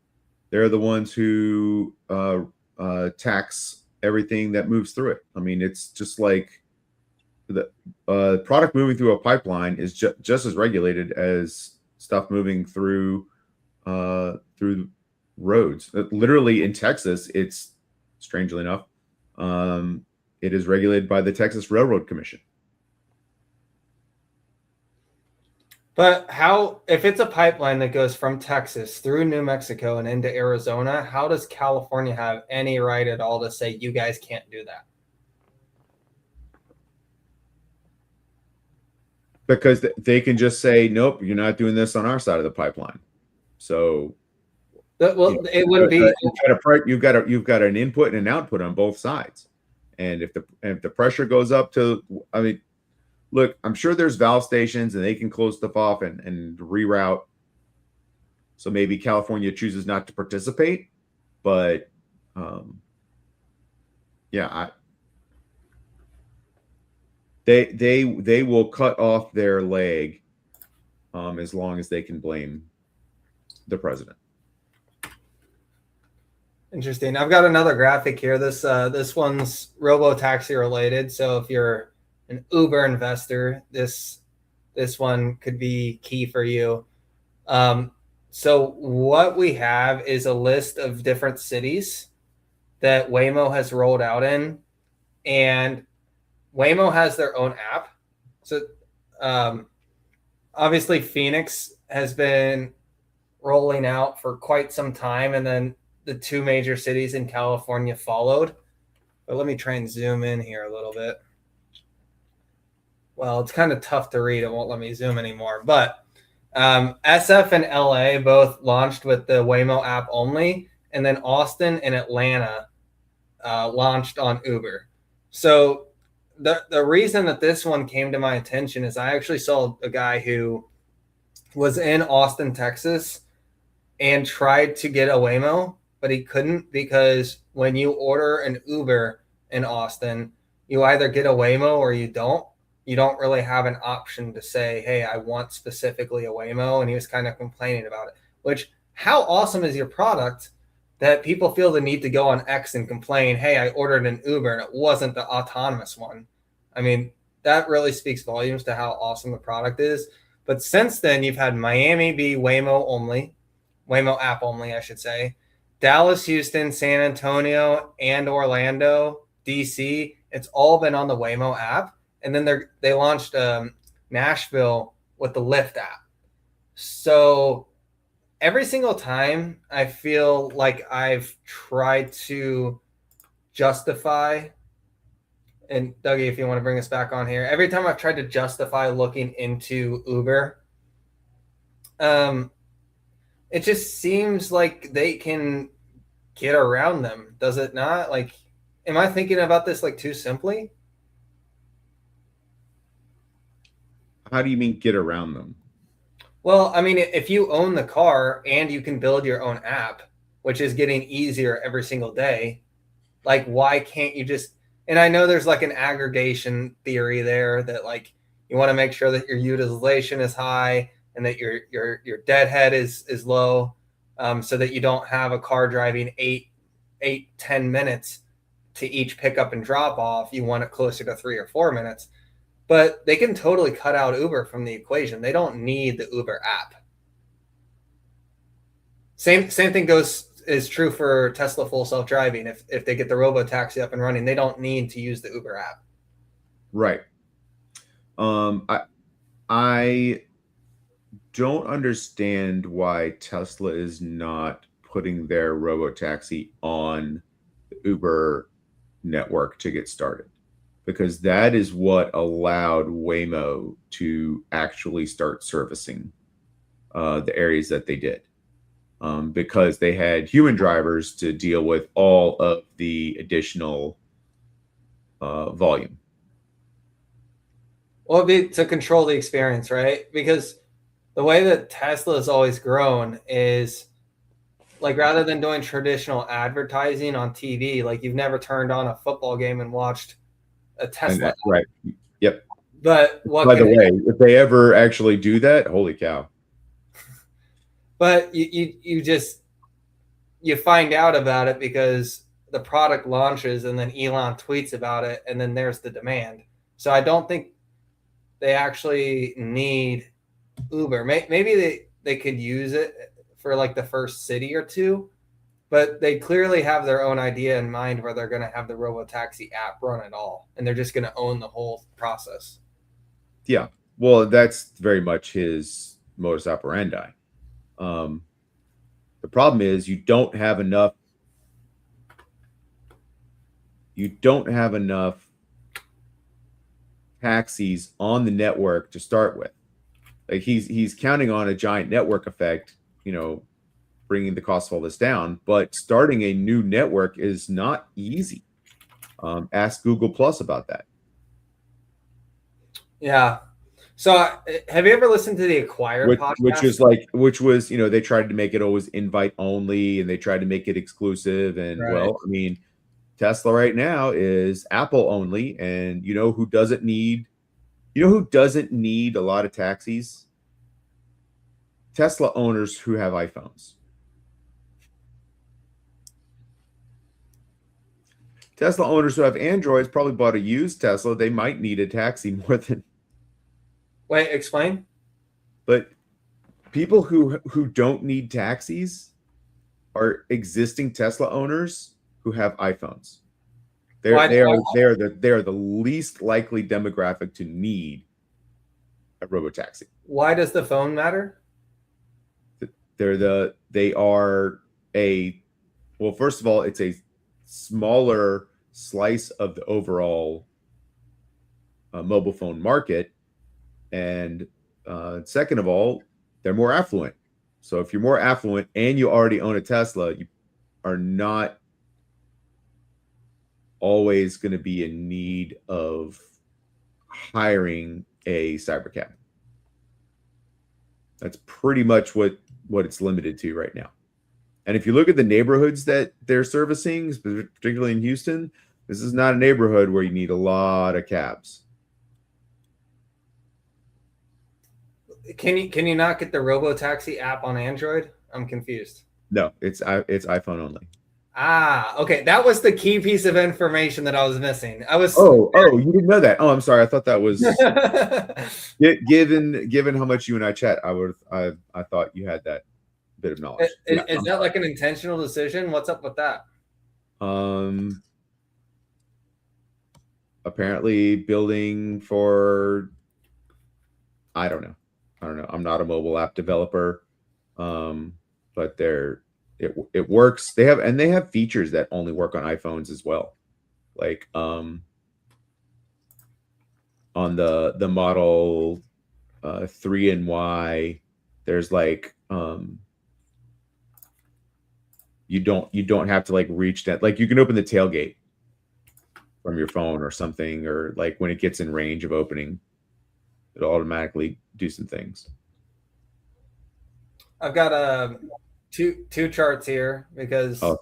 They're the ones who tax everything that moves through it. I mean, it's just like the product moving through a pipeline is just as regulated as stuff moving through through roads. Literally in Texas, it's strangely enough, it is regulated by the Texas Railroad Commission. But how, if it's a pipeline that goes from Texas through New Mexico and into Arizona, how does California have any right at all to say you guys can't do that? Because they can just say, nope, you're not doing this on our side of the pipeline. So, well, it wouldn't be. You've got an input and an output on both sides, and if the pressure goes up to, I mean, look, I'm sure there's valve stations and they can close stuff off and reroute. So maybe California chooses not to participate, but yeah, they will cut off their leg as long as they can blame the president. Interesting. I've got another graphic here. This one's robo-taxi related. So if you're an Uber investor, this one could be key for you. So what we have is a list of different cities that Waymo has rolled out in, and Waymo has their own app. So obviously Phoenix has been rolling out for quite some time, and then the two major cities in California followed. But let me try and zoom in here a little bit. Well, it's kind of tough to read. It won't let me zoom anymore. But SF and LA both launched with the Waymo app only, and then Austin and Atlanta launched on Uber. So the reason that this one came to my attention is I actually saw a guy who was in Austin, Texas, and tried to get a Waymo, but he couldn't, because when you order an Uber in Austin, you either get a Waymo or you don't. You don't really have an option to say, hey, I want specifically a Waymo. And he was kind of complaining about it, which, how awesome is your product that people feel the need to go on X and complain, hey, I ordered an Uber and it wasn't the autonomous one. I mean, that really speaks volumes to how awesome the product is. But since then, you've had Miami be Waymo app only, I should say. Dallas, Houston, San Antonio, and Orlando, DC, it's all been on the Waymo app. And then they launched Nashville with the Lyft app. So every single time I feel like I've tried to justify, and Dougie, if you want to bring us back on here, every time I've tried to justify looking into Uber, it just seems like they can get around them. Does it not? Like, am I thinking about this like too simply? How do you mean get around them? Well, I mean, if you own the car and you can build your own app, which is getting easier every single day, like, why can't you just, and I know there's like an aggregation theory there that like you want to make sure that your utilization is high and that your deadhead is low, so that you don't have a car driving 10 minutes to each pickup and drop off. You want it closer to 3 or 4 minutes. But they can totally cut out Uber from the equation. They don't need the Uber app. Same thing is true for Tesla full self-driving. If they get the robo-taxi up and running, they don't need to use the Uber app. Right. I don't understand why Tesla is not putting their robo-taxi on the Uber network to get started, because that is what allowed Waymo to actually start servicing the areas that they did, because they had human drivers to deal with all of the additional volume. Well, it'd be to control the experience, right? Because the way that Tesla has always grown is, like, rather than doing traditional advertising on TV, like you've never turned on a football game and watched a Tesla. Right. Yep. But what? By the way, if they ever actually do that, holy cow. But you find out about it because the product launches and then Elon tweets about it, and then there's the demand. So I don't think they actually need Uber. Maybe they could use it for like the first city or two, but they clearly have their own idea in mind where they're going to have the robotaxi app run it all, and they're just going to own the whole process. Yeah, well, that's very much his modus operandi. The problem is you don't have enough taxis on the network to start with. Like he's counting on a giant network effect, bringing the cost of all this down. But starting a new network is not easy. Ask Google Plus about that. Yeah. So have you ever listened to the Acquired podcast? Which was, they tried to make it always invite only, and they tried to make it exclusive. And Right. well, I mean, Tesla right now is Apple only. And who doesn't need a lot of taxis? Tesla owners who have iPhones. Tesla owners who have Androids probably bought a used Tesla. They might need a taxi more than. Wait, explain. But people who don't need taxis are existing Tesla owners who have iPhones. They are the least likely demographic to need a robotaxi. Why does the phone matter? First of all, it's a smaller slice of the overall mobile phone market, and second of all, they're more affluent. So if you're more affluent and you already own a Tesla, you are not always going to be in need of hiring a cybercab. That's pretty much what it's limited to right now. And if you look at the neighborhoods that they're servicing, particularly in Houston, this is not a neighborhood where you need a lot of cabs. Can you not get the robotaxi app on Android? I'm confused. No, it's iPhone only. Okay. That was the key piece of information that I was missing. Oh, you didn't know that. Oh, I'm sorry. I thought that was given how much you and I chat, I thought you had that bit of knowledge. Is that like an intentional decision? What's up with that? Apparently building for, I don't know. I'm not a mobile app developer. But it works. They have features that only work on iPhones as well. Like on the Model 3 and Y, there's like you don't have to like reach that. Like you can open the tailgate from your phone or something, or like when it gets in range of opening, it'll automatically do some things. I've got two charts here because I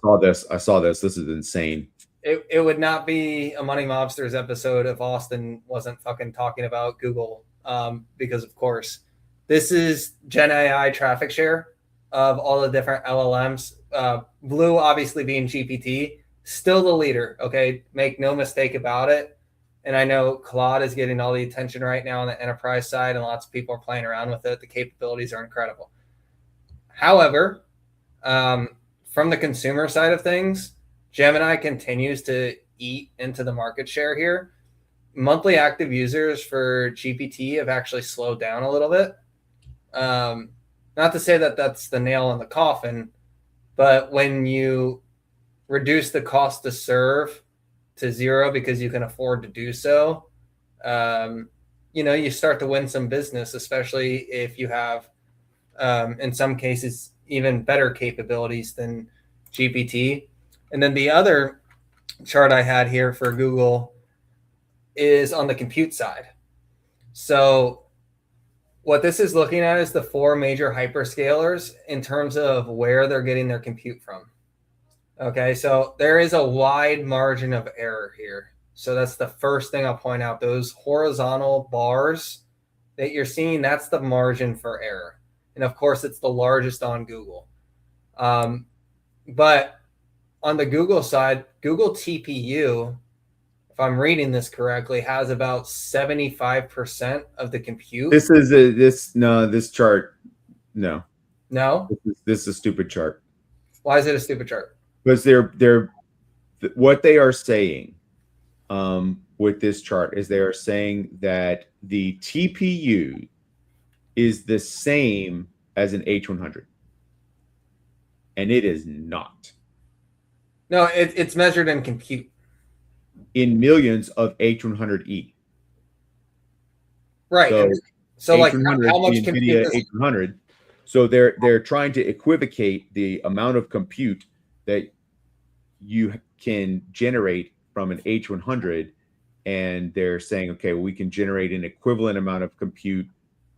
saw this. This is insane. It would not be a Money Mobsters episode if Austin wasn't fucking talking about Google. Because of course, this is Gen AI traffic share of all the different LLMs. Blue obviously being GPT, still the leader. Okay, make no mistake about it. And I know Claude is getting all the attention right now on the enterprise side, and lots of people are playing around with it. The capabilities are incredible. However, from the consumer side of things, Gemini continues to eat into the market share here. Monthly active users for GPT have actually slowed down a little bit. Not to say that that's the nail in the coffin, but when you reduce the cost to serve to zero because you can afford to do so, you start to win some business, especially if you have, in some cases, even better capabilities than GPT. And then the other chart I had here for Google is on the compute side. So what this is looking at is the four major hyperscalers in terms of where they're getting their compute from. Okay, so there is a wide margin of error here. So that's the first thing I'll point out. Those horizontal bars that you're seeing, that's the margin for error. And of course, it's the largest on Google. But on the Google side, Google TPU, if I'm reading this correctly, has about 75% of the compute. This chart. No. No. This is a stupid chart. Why is it a stupid chart? Because what they are saying with this chart is they are saying that the TPU is the same as an H100, and it is not. No, it's measured in compute. In millions of H100E. Right. So like how much the compute NVIDIA H100. So they're trying to equivocate the amount of compute that you can generate from an H100, and they're saying, okay, well, we can generate an equivalent amount of compute.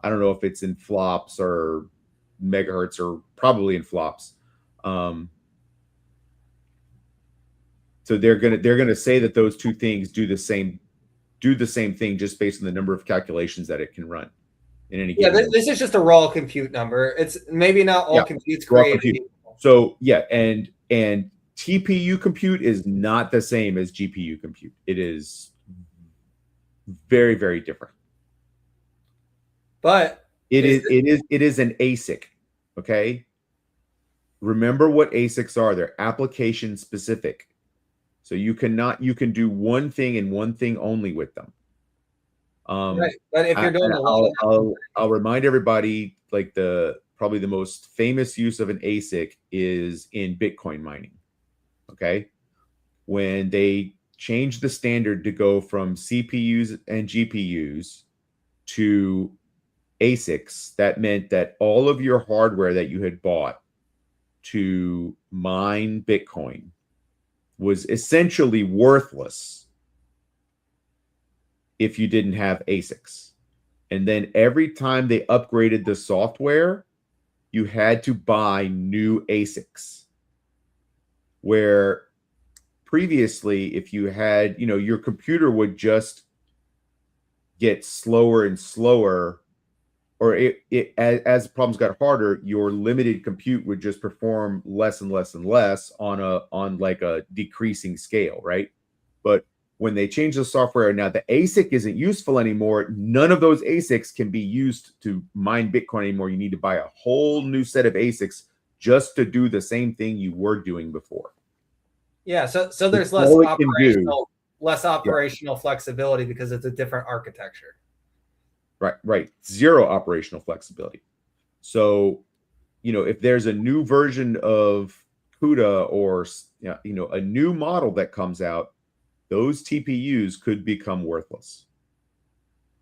I don't know if it's in flops or megahertz, or probably in flops. So they're gonna say that those two things do the same thing just based on the number of calculations that it can run in any given moment. This is just a raw compute number. It's maybe not all compute's created. Compute. So yeah, and TPU compute is not the same as GPU compute. It is very, very different. But it is an ASIC. Okay. Remember what ASICs are. They're application specific. So you can do one thing and one thing only with them. Right. But if you're doing I'll remind everybody, like probably the most famous use of an ASIC is in Bitcoin mining. Okay. When they changed the standard to go from CPUs and GPUs to ASICs, that meant that all of your hardware that you had bought to mine Bitcoin was essentially worthless if you didn't have ASICs. And then every time they upgraded the software, you had to buy new ASICs. Where previously, if you had, your computer would just get slower and slower, or as problems got harder, your limited compute would just perform less and less and less on like a decreasing scale, right? But when they change the software, now the ASIC isn't useful anymore. None of those ASICs can be used to mine Bitcoin anymore. You need to buy a whole new set of ASICs just to do the same thing you were doing before. Yeah, so there's less operational flexibility because it's a different architecture. Right. Zero operational flexibility. So, if there's a new version of CUDA or a new model that comes out, those TPUs could become worthless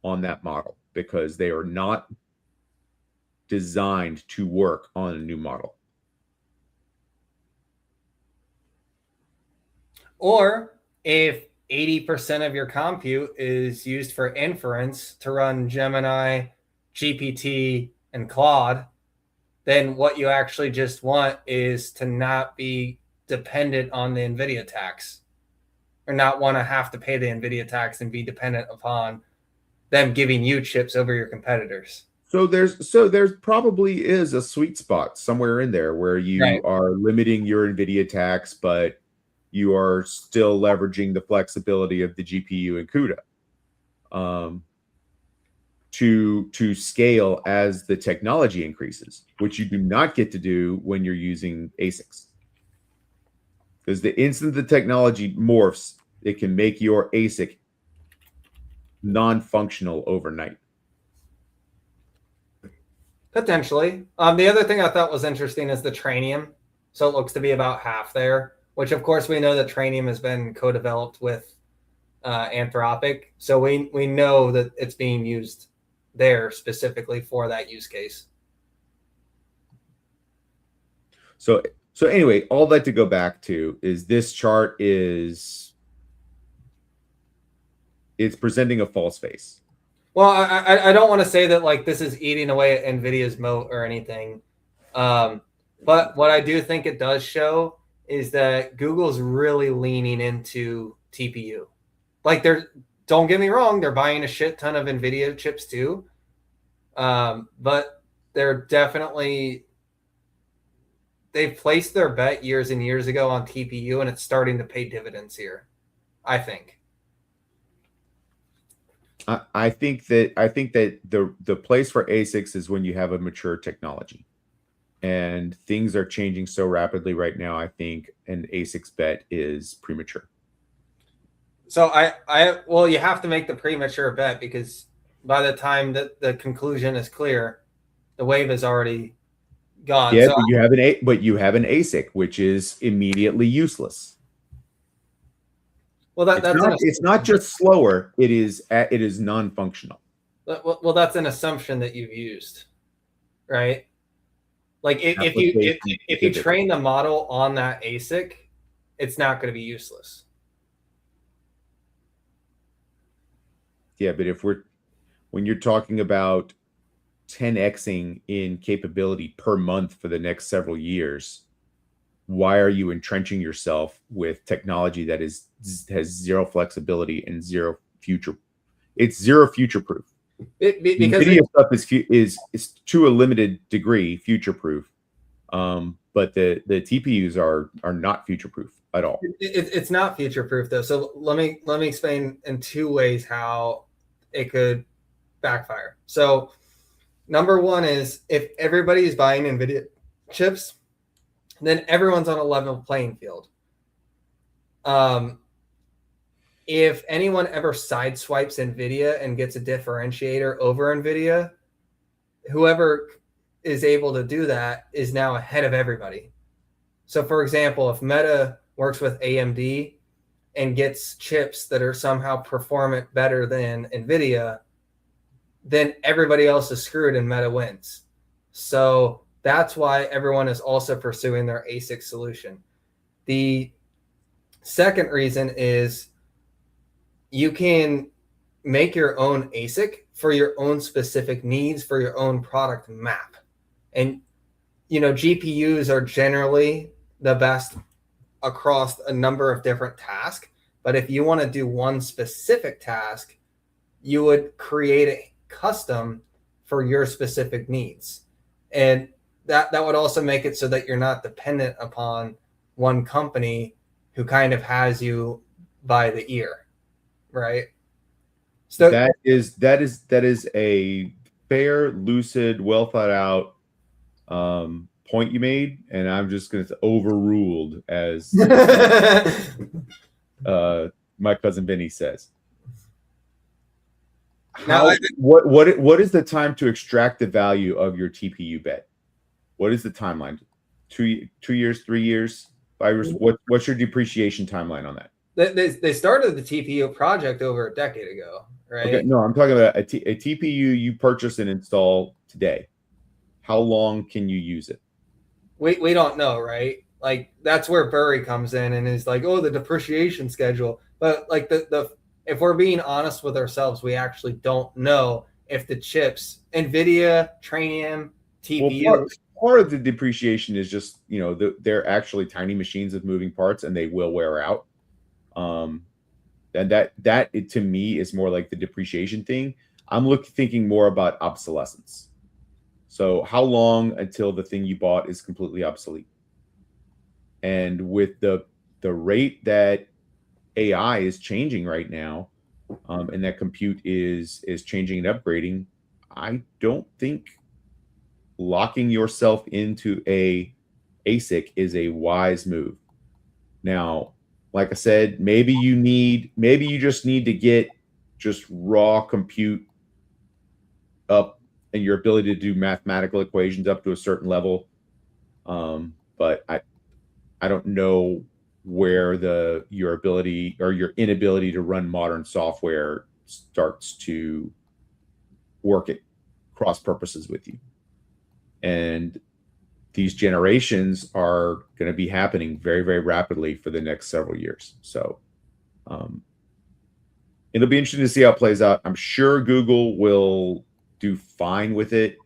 on that model because they are not designed to work on a new model. Or if 80% of your compute is used for inference to run Gemini, GPT, and Claude, then what you actually just want is to not be dependent on the NVIDIA tax, or not want to have to pay the NVIDIA tax and be dependent upon them giving you chips over your competitors. So there's probably is a sweet spot somewhere in there where you are limiting your NVIDIA tax, but you are still leveraging the flexibility of the GPU and CUDA to scale as the technology increases, which you do not get to do when you're using ASICs. Because the instant the technology morphs, it can make your ASIC non-functional overnight. Potentially. The other thing I thought was interesting is the Trainium. So it looks to be about half there, which of course we know that Trainium has been co-developed with Anthropic. So we know that it's being used there specifically for that use case. So anyway, all that to go back to is this chart it's presenting a false face. Well, I don't want to say that like this is eating away at NVIDIA's moat or anything. But what I do think it does show is that Google's really leaning into TPU. Like don't get me wrong, they're buying a shit ton of NVIDIA chips too. But they're definitely, they've placed their bet years and years ago on TPU, and it's starting to pay dividends here, I think. I think that the place for ASICs is when you have a mature technology. and things are changing so rapidly right now. I think an ASICs bet is premature. So well, you have to make the premature bet because by the time that the conclusion is clear, the wave is already gone. Yeah, So but you have an ASIC, which is immediately useless. well, It's not just slower; it is non-functional. Well, that's an assumption that you've used, right? Like if you train the model on that ASIC, it's not going to be useless. Yeah, but when you're talking about 10xing in capability per month for the next several years, why are you entrenching yourself with technology that has zero flexibility and zero future? It's zero future proof. Because NVIDIA stuff is to a limited degree future proof, but the TPUs are not future proof at all. It's not future proof though. So let me explain in two ways how it could backfire. So number one is if everybody's buying NVIDIA chips, then everyone's on a level playing field. If anyone ever sideswipes NVIDIA and gets a differentiator over NVIDIA, whoever is able to do that is now ahead of everybody. So for example, if Meta works with AMD and gets chips that are somehow performant better than NVIDIA, then everybody else is screwed and Meta wins. So that's why everyone is also pursuing their ASIC solution. The second reason is you can make your own ASIC for your own specific needs for your own product map. And, GPUs are generally the best across a number of different tasks. But if you want to do one specific task, you would create a custom for your specific needs. And that would also make it so that you're not dependent upon one company who kind of has you by the ear. Right. So that is a fair, lucid, well thought out point you made, and I'm just going to overruled, as my cousin Vinny says. What is the time to extract the value of your TPU bet? What is the timeline? 2 years, 3 years, 5 years? What's your depreciation timeline on that? They started the TPU project over a decade ago, right? Okay, no, I'm talking about a TPU you purchase and install today. How long can you use it? We don't know, right? Like that's where Burry comes in and is like, oh, the depreciation schedule. But like if we're being honest with ourselves, we actually don't know if the chips, NVIDIA, Trainium, TPU. Well, part of the depreciation is just they're actually tiny machines with moving parts and they will wear out. And that to me is more like the depreciation thing. I'm thinking more about obsolescence. So how long until the thing you bought is completely obsolete? And with the rate that AI is changing right now, and that compute is changing and upgrading, I don't think locking yourself into a ASIC is a wise move. Now, like I said, maybe you just need to get just raw compute up and your ability to do mathematical equations up to a certain level. But I don't know where your ability or your inability to run modern software starts to work at cross purposes with you. And these generations are going to be happening very, very rapidly for the next several years. So it'll be interesting to see how it plays out. I'm sure Google will do fine with it.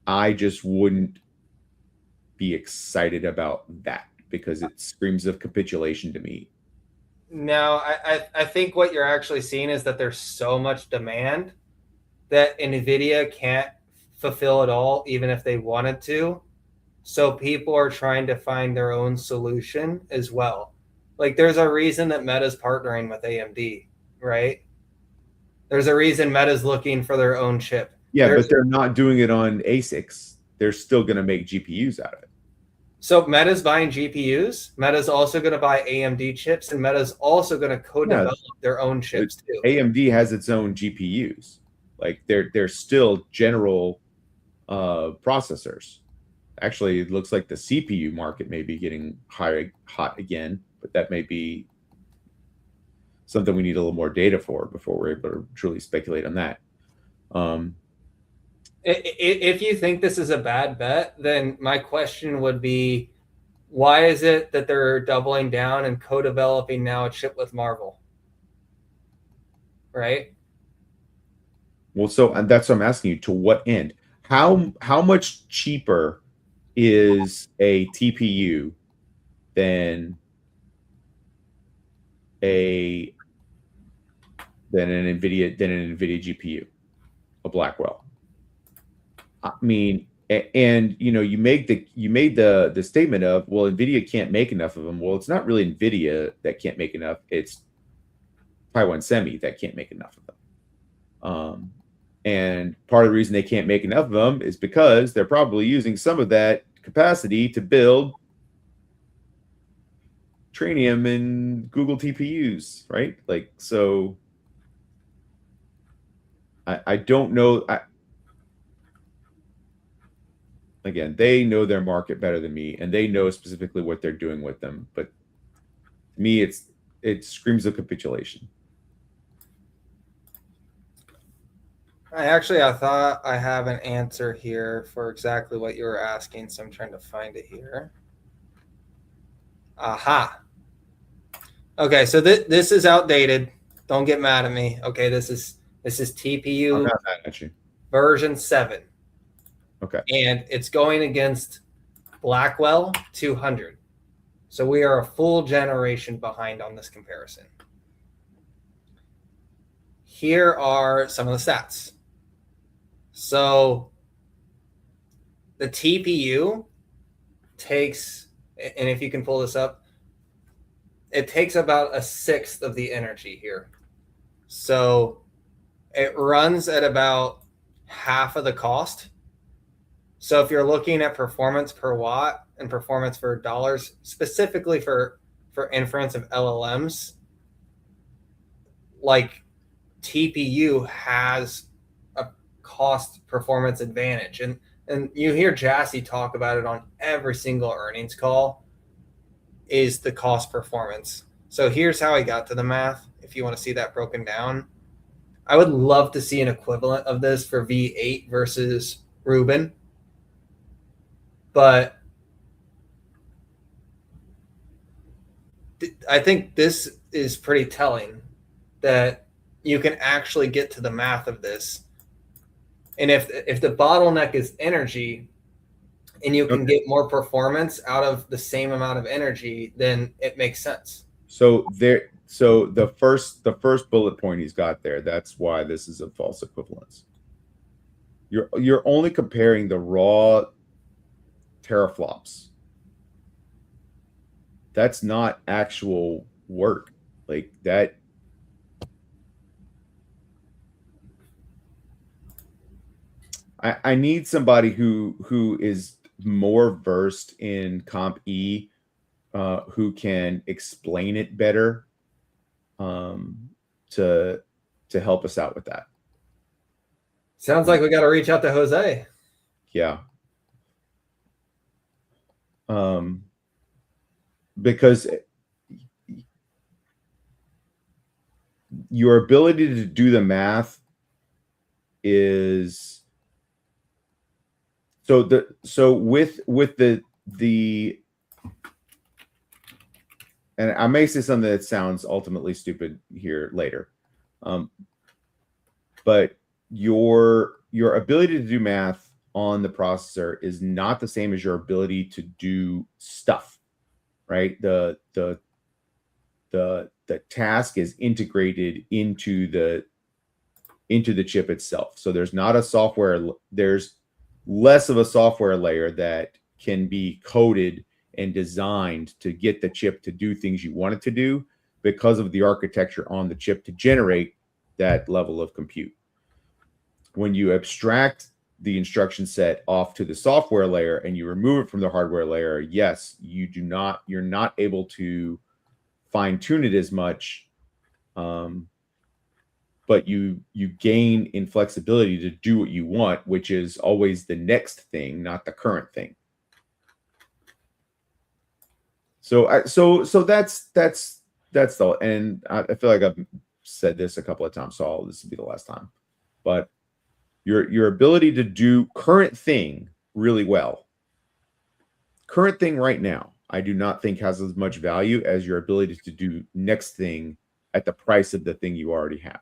I just wouldn't be excited about that because it screams of capitulation to me. No, I think what you're actually seeing is that there's so much demand that NVIDIA can't fulfill it all, even if they wanted to. So people are trying to find their own solution as well. Like there's a reason that Meta's partnering with AMD, right? There's a reason Meta's looking for their own chip. Yeah, but they're not doing it on ASICs. they're still going to make GPUs out of it. So Meta's buying GPUs. Meta's also going to buy AMD chips, and Meta's also going to co-develop their own chips too. AMD has its own GPUs. Like they're still general processors. Actually, it looks like the CPU market may be getting hot again, but that may be something we need a little more data for before we're able to truly speculate on that. If you think this is a bad bet, then my question would be, why is it that they're doubling down and co-developing now a chip with Marvel? Right? Well, so and that's what I'm asking you. To what end? How much cheaper is a TPU than an NVIDIA GPU, a Blackwell? I mean, and you made the statement of, well, NVIDIA can't make enough of them. Well, it's not really NVIDIA that can't make enough. It's Taiwan Semi that can't make enough of them. And part of the reason they can't make enough of them is because they're probably using some of that capacity to build Trainium and Google TPUs, right? Like, so I don't know. Again, they know their market better than me, and they know specifically what they're doing with them. But to me, it screams of capitulation. I thought I have an answer here for exactly what you were asking, so I'm trying to find it here. Aha. Okay, so this is outdated. Don't get mad at me. Okay, this is TPU I'm not mad at you. version 7. Okay. And it's going against Blackwell 200. So we are a full generation behind on this comparison. Here are some of the stats. So the TPU takes, and if you can pull this up, it takes about 1/6 of the energy here. So it runs at about half of the cost. So if you're looking at performance per watt and performance for dollars, specifically for inference of LLMs, like TPU has a cost performance advantage. And you hear Jassy talk about it on every single earnings call, is the cost performance. So here's how I got to the math. If you want to see that broken down, I would love to see an equivalent of this for V8 versus Rubin. But I think this is pretty telling that you can actually get to the math of this. And if the bottleneck is energy and you can get more performance out of the same amount of energy, then it makes sense. So the first bullet point he's got there, that's why this is a false equivalence. You're only comparing the raw teraflops. That's not actual work. Like that. I need somebody who is more versed in Comp E, who can explain it better, to help us out with that. Sounds like we got to reach out to Jose. Yeah. Because your ability to do the math is with the and I may say something that sounds ultimately stupid here later, but your ability to do math on the processor is not the same as your ability to do stuff, right? The task is integrated into the chip itself. So there's less of a software layer that can be coded and designed to get the chip to do things you want it to do because of the architecture on the chip to generate that level of compute. When you abstract the instruction set off to the software layer and you remove it from the hardware layer, yes, you're not able to fine tune it as much, but you gain in flexibility to do what you want, which is always the next thing, not the current thing. So that's the, and I feel like I've said this a couple of times, so this will be the last time. But your ability to do current thing really well, current thing right now, I do not think has as much value as your ability to do next thing at the price of the thing you already have.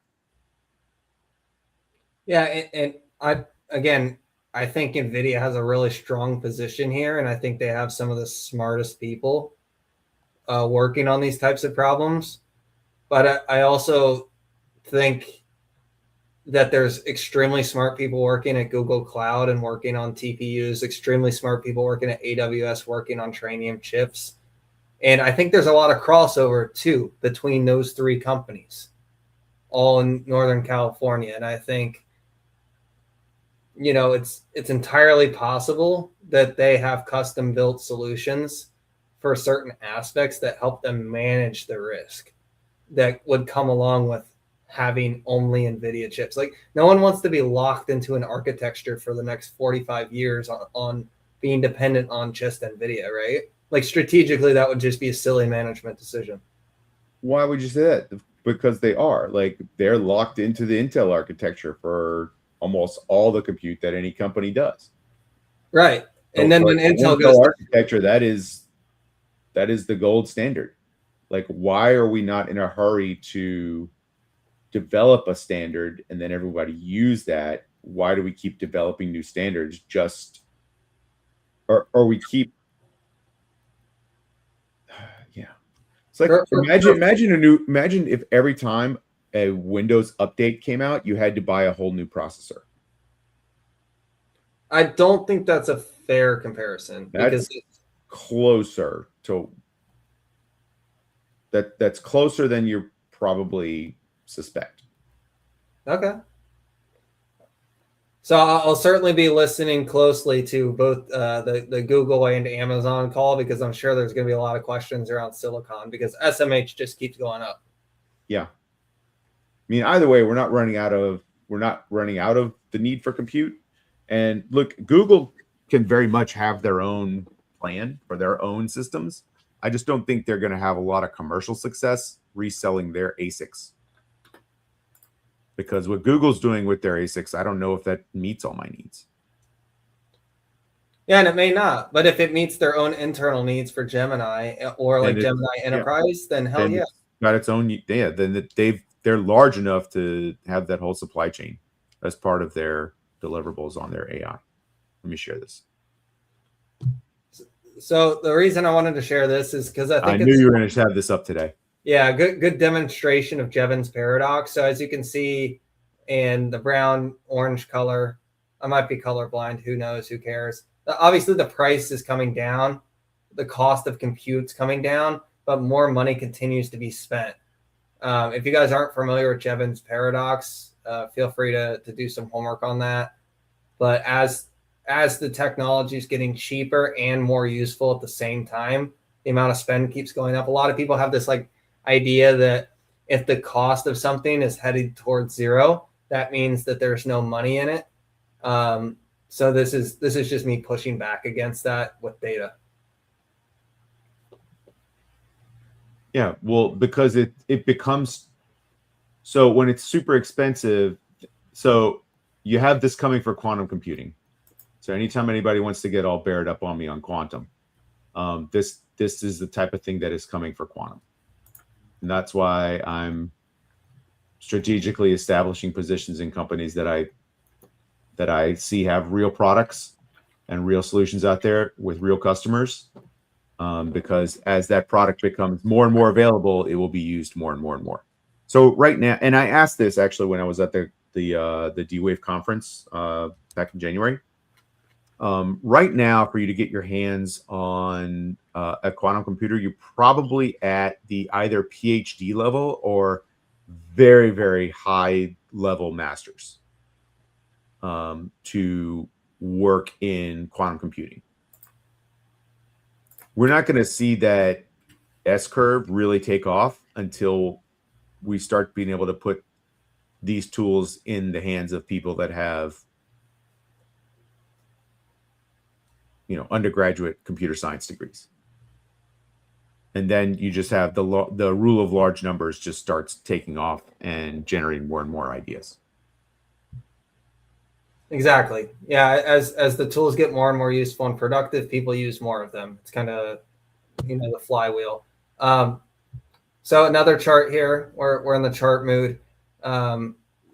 Yeah, and I think NVIDIA has a really strong position here, and I think they have some of the smartest people working on these types of problems. But I also think that there's extremely smart people working at Google Cloud and working on TPUs, extremely smart people working at AWS working on Trainium chips. And I think there's a lot of crossover, too, between those three companies, all in Northern California. And I think, you know, it's entirely possible that they have custom-built solutions for certain aspects that help them manage the risk that would come along with having only NVIDIA chips. Like, no one wants to be locked into an architecture for the next 45 years on being dependent on just NVIDIA, right? Like, strategically, that would just be a silly management decision. Why would you say that? Because they are. Like, they're locked into the Intel architecture for almost all the compute that any company does. Right. And then when Intel goes architecture, that is the gold standard. Like, why are we not in a hurry to develop a standard and then everybody use that? Why do we keep developing new standards? Or we keep, yeah. It's like, imagine if every time a Windows update came out, you had to buy a whole new processor. I don't think that's a fair comparison, because it's closer to that's closer than you probably suspect. Okay. So I'll certainly be listening closely to both the Google and Amazon call, because I'm sure there's going to be a lot of questions around silicon, because SMH just keeps going up. Yeah. I mean, either way, we're not running out of the need for compute. And look, Google can very much have their own plan for their own systems. I just don't think they're going to have a lot of commercial success reselling their ASICs. Because what Google's doing with their ASICs, I don't know if that meets all my needs. Yeah, and it may not. But if it meets their own internal needs for Gemini or like Gemini Enterprise, then hell yeah. It's got its own, then they're large enough to have that whole supply chain as part of their deliverables on their AI. Let me share this. So the reason I wanted to share this is because I knew you were going to have this up today. Yeah, good demonstration of Jevons paradox. So as you can see in the brown orange color, I might be colorblind. Who knows? Who cares? Obviously, the price is coming down. The cost of compute's coming down, but more money continues to be spent. If you guys aren't familiar with Jevons paradox, feel free to do some homework on that. But as the technology is getting cheaper and more useful at the same time, the amount of spend keeps going up. A lot of people have this like idea that if the cost of something is headed towards zero, that means that there's no money in it. So this is just me pushing back against that with data. Yeah, well, because it becomes, so when it's super expensive, so you have this coming for quantum computing. So anytime anybody wants to get all bared up on me on quantum, this is the type of thing that is coming for quantum. And that's why I'm strategically establishing positions in companies that I see have real products and real solutions out there with real customers. Because as that product becomes more and more available, it will be used more and more and more. So right now, and I asked this actually when I was at the D-Wave conference back in January. Right now, for you to get your hands on a quantum computer, you're probably at the either PhD level or very, very high level masters. to work in quantum computing. We're not going to see that S-curve really take off until we start being able to put these tools in the hands of people that have, undergraduate computer science degrees. And then you just have the rule of large numbers just starts taking off and generating more and more ideas. Exactly. Yeah. As the tools get more and more useful and productive, people use more of them. It's kind of, the flywheel. So another chart here. We're in the chart mood.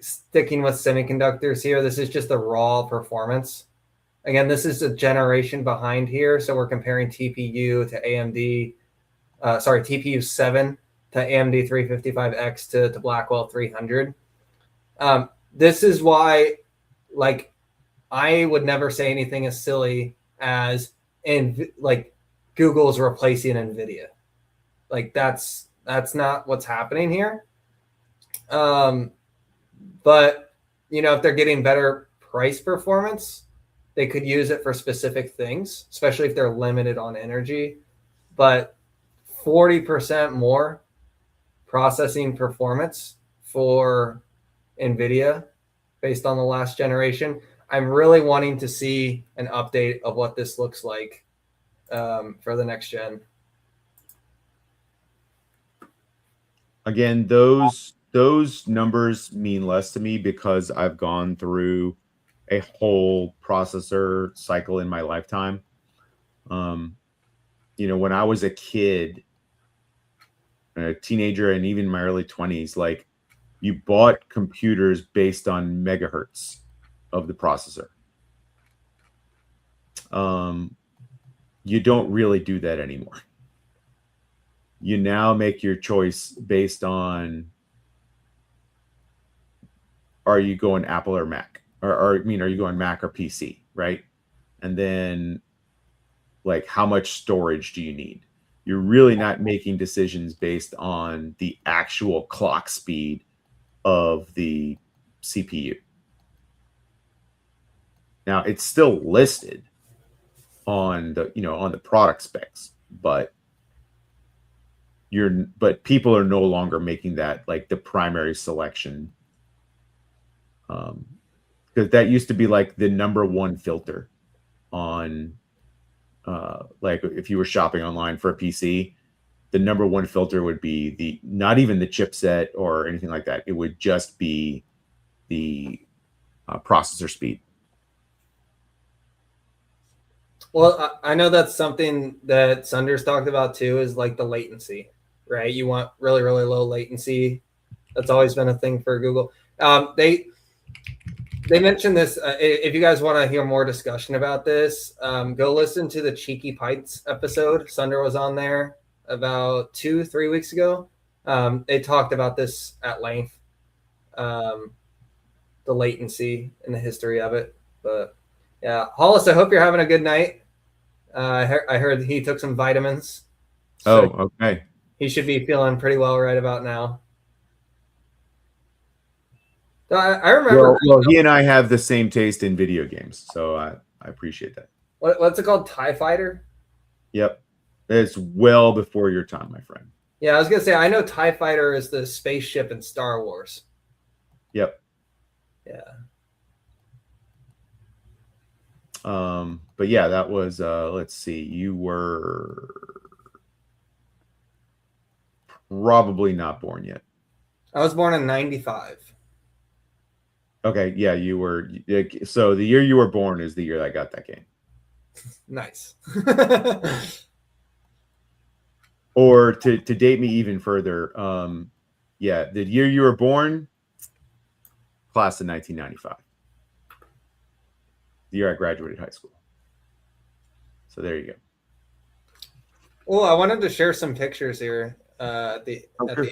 Sticking with semiconductors here. This is just the raw performance. Again, this is a generation behind here. So we're comparing TPU to AMD. TPU 7 to AMD 355X to Blackwell 300. This is why, I would never say anything as silly as Google's replacing NVIDIA. That's not what's happening here. But if they're getting better price performance, they could use it for specific things, especially if they're limited on energy. But 40% more processing performance for NVIDIA based on the last generation. I'm really wanting to see an update of what this looks like for the next gen. Again, those numbers mean less to me because I've gone through a whole processor cycle in my lifetime. When I was a kid, a teenager, and even my early 20s, you bought computers based on megahertz of the processor. You don't really do that anymore. You now make your choice based on, are you going Apple or Mac? Or are you going Mac or PC, right? And then, how much storage do you need? You're really not making decisions based on the actual clock speed of the CPU. Now, it's still listed on the product specs, but people are no longer making that the primary selection, because that used to be the number one filter on if you were shopping online for a PC, the number one filter would be not even the chipset or anything like that. It would just be the processor speed. Well, I know that's something that Sunder's talked about too, is the latency, right? You want really, really low latency. That's always been a thing for Google. They mentioned this. If you guys want to hear more discussion about this, go listen to the Cheeky Pites episode. Sunder was on there about 2-3 weeks ago. They talked about this at length, the latency and the history of it. But yeah, Hollis, I hope you're having a good night. I heard he took some vitamins. So okay. He should be feeling pretty well right about now. So I remember. Well, he and I have the same taste in video games, so I appreciate that. What's it called? TIE Fighter? Yep. It's well before your time, my friend. Yeah, I was going to say, I know TIE Fighter is the spaceship in Star Wars. Yep. Yeah. But yeah, that was, let's see, you were probably not born yet. I was born in 95. Okay, yeah, you were. So the year you were born is the year I got that game. Nice. Or to date me even further, yeah, the year you were born, class of 1995. The year I graduated high school. So there you go. Well, I wanted to share some pictures here at the end.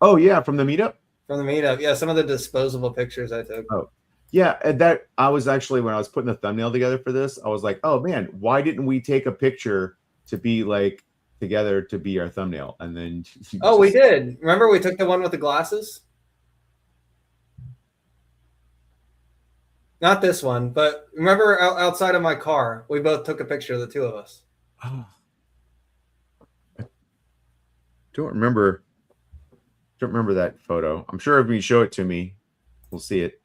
Oh yeah, from the meetup. From the meetup, yeah, some of the disposable pictures I took. Oh, yeah, and that I was actually, when I was putting the thumbnail together for this, I was like, oh man, why didn't we take a picture to be together to be our thumbnail? And then we did. Remember we took the one with the glasses? Not this one, but remember outside of my car, we both took a picture of the two of us. Oh. I don't remember that photo. I'm sure if you show it to me, we'll see it.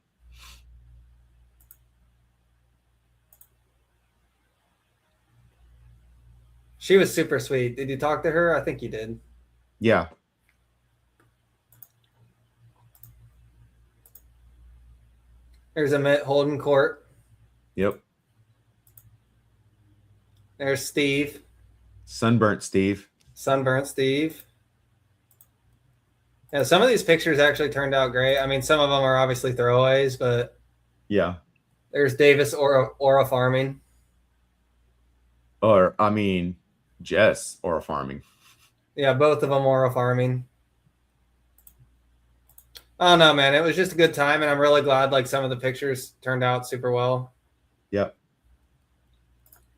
She was super sweet. Did you talk to her? I think you did. Yeah. There's Emmett holding court. Yep. There's Steve. Sunburnt Steve. Sunburnt Steve. Yeah, some of these pictures actually turned out great. I mean, some of them are obviously throwaways, but yeah. There's Davis Aura Farming. Or, I mean, Jess Aura Farming. Yeah, both of them Aura Farming. Oh no, man, it was just a good time, and I'm really glad like some of the pictures turned out super well. Yep.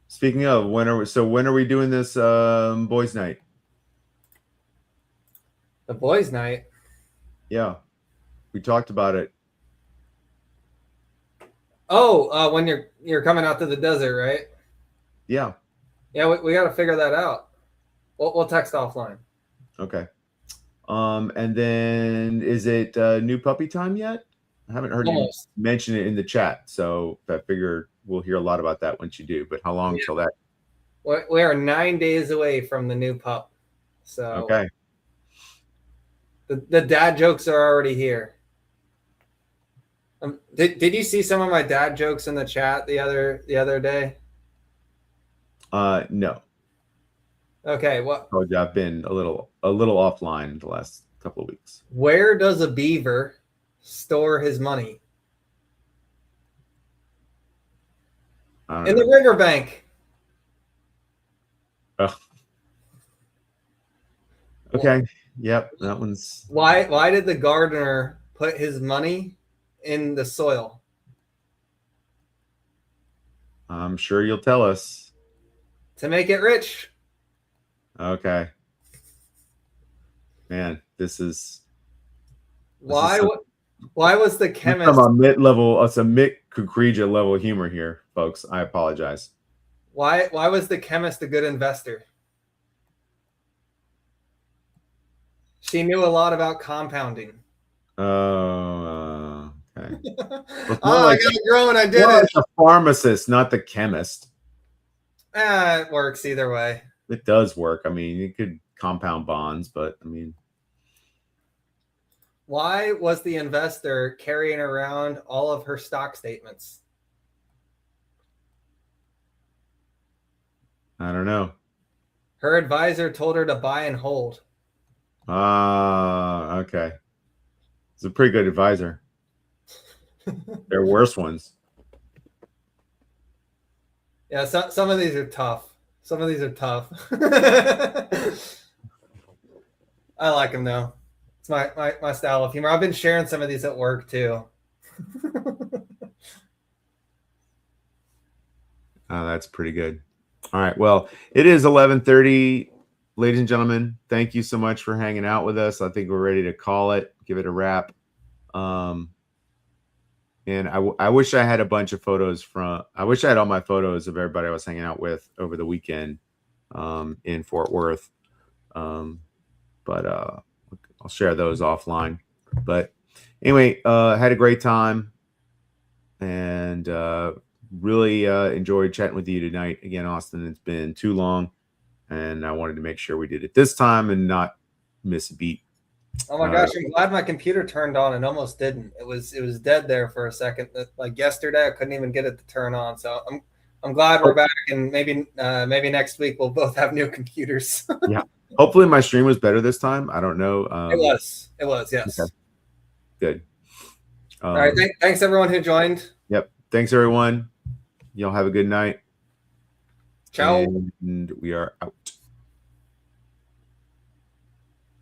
Speaking of, when are we doing this boys' night? The boys' night. Yeah, we talked about it. Oh, when you're coming out to the desert, right? Yeah. Yeah, we got to figure that out. We'll text offline. Okay. And then is it new puppy time yet? I haven't heard you mention it in the chat, so I figure we'll hear a lot about that once you do. But how long till that? We are 9 days away from the new pup. So okay. The dad jokes are already here. Did you see some of my dad jokes in the chat the other day? No. Okay, what? Oh, I've been a little offline the last couple of weeks. Where does a beaver store his money? In the riverbank. Oh. Okay. Yep, that one's. Why did the gardener put his money in the soil? I'm sure you'll tell us. To make it rich. Okay. Man, this is. Why was the chemist? From a mid-level, it's a mid-Kukrija level humor here, folks. I apologize. Why was the chemist a good investor? She knew a lot about compounding. Oh, okay. I got it growing. I did it. Like the pharmacist, not the chemist. It works either way. It does work. I mean, you could compound bonds, but I mean. Why was the investor carrying around all of her stock statements? I don't know. Her advisor told her to buy and hold. Ah, okay. It's a pretty good advisor. There are worse ones. Yeah, some of these are tough. Some of these are tough. I like them though. It's my style of humor. I've been sharing some of these at work too. Oh, that's pretty good. All right. Well, it is 11:30. Ladies and gentlemen, thank you so much for hanging out with us. I think we're ready to call it, give it a wrap. And I wish I had a bunch of photos I wish I had all my photos of everybody I was hanging out with over the weekend in Fort Worth. But I'll share those offline. But anyway, had a great time and really enjoyed chatting with you tonight. Again, Austin, it's been too long. And I wanted to make sure we did it this time and not miss a beat. Oh my gosh, I'm glad my computer turned on and almost didn't. It was dead there for a second. Like yesterday, I couldn't even get it to turn on. So I'm glad we're back, and maybe next week we'll both have new computers. Yeah. Hopefully my stream was better this time. I don't know. It was, yes. Okay. Good. All right. Thanks everyone who joined. Yep. Thanks everyone. Y'all have a good night. Ciao. And we are out.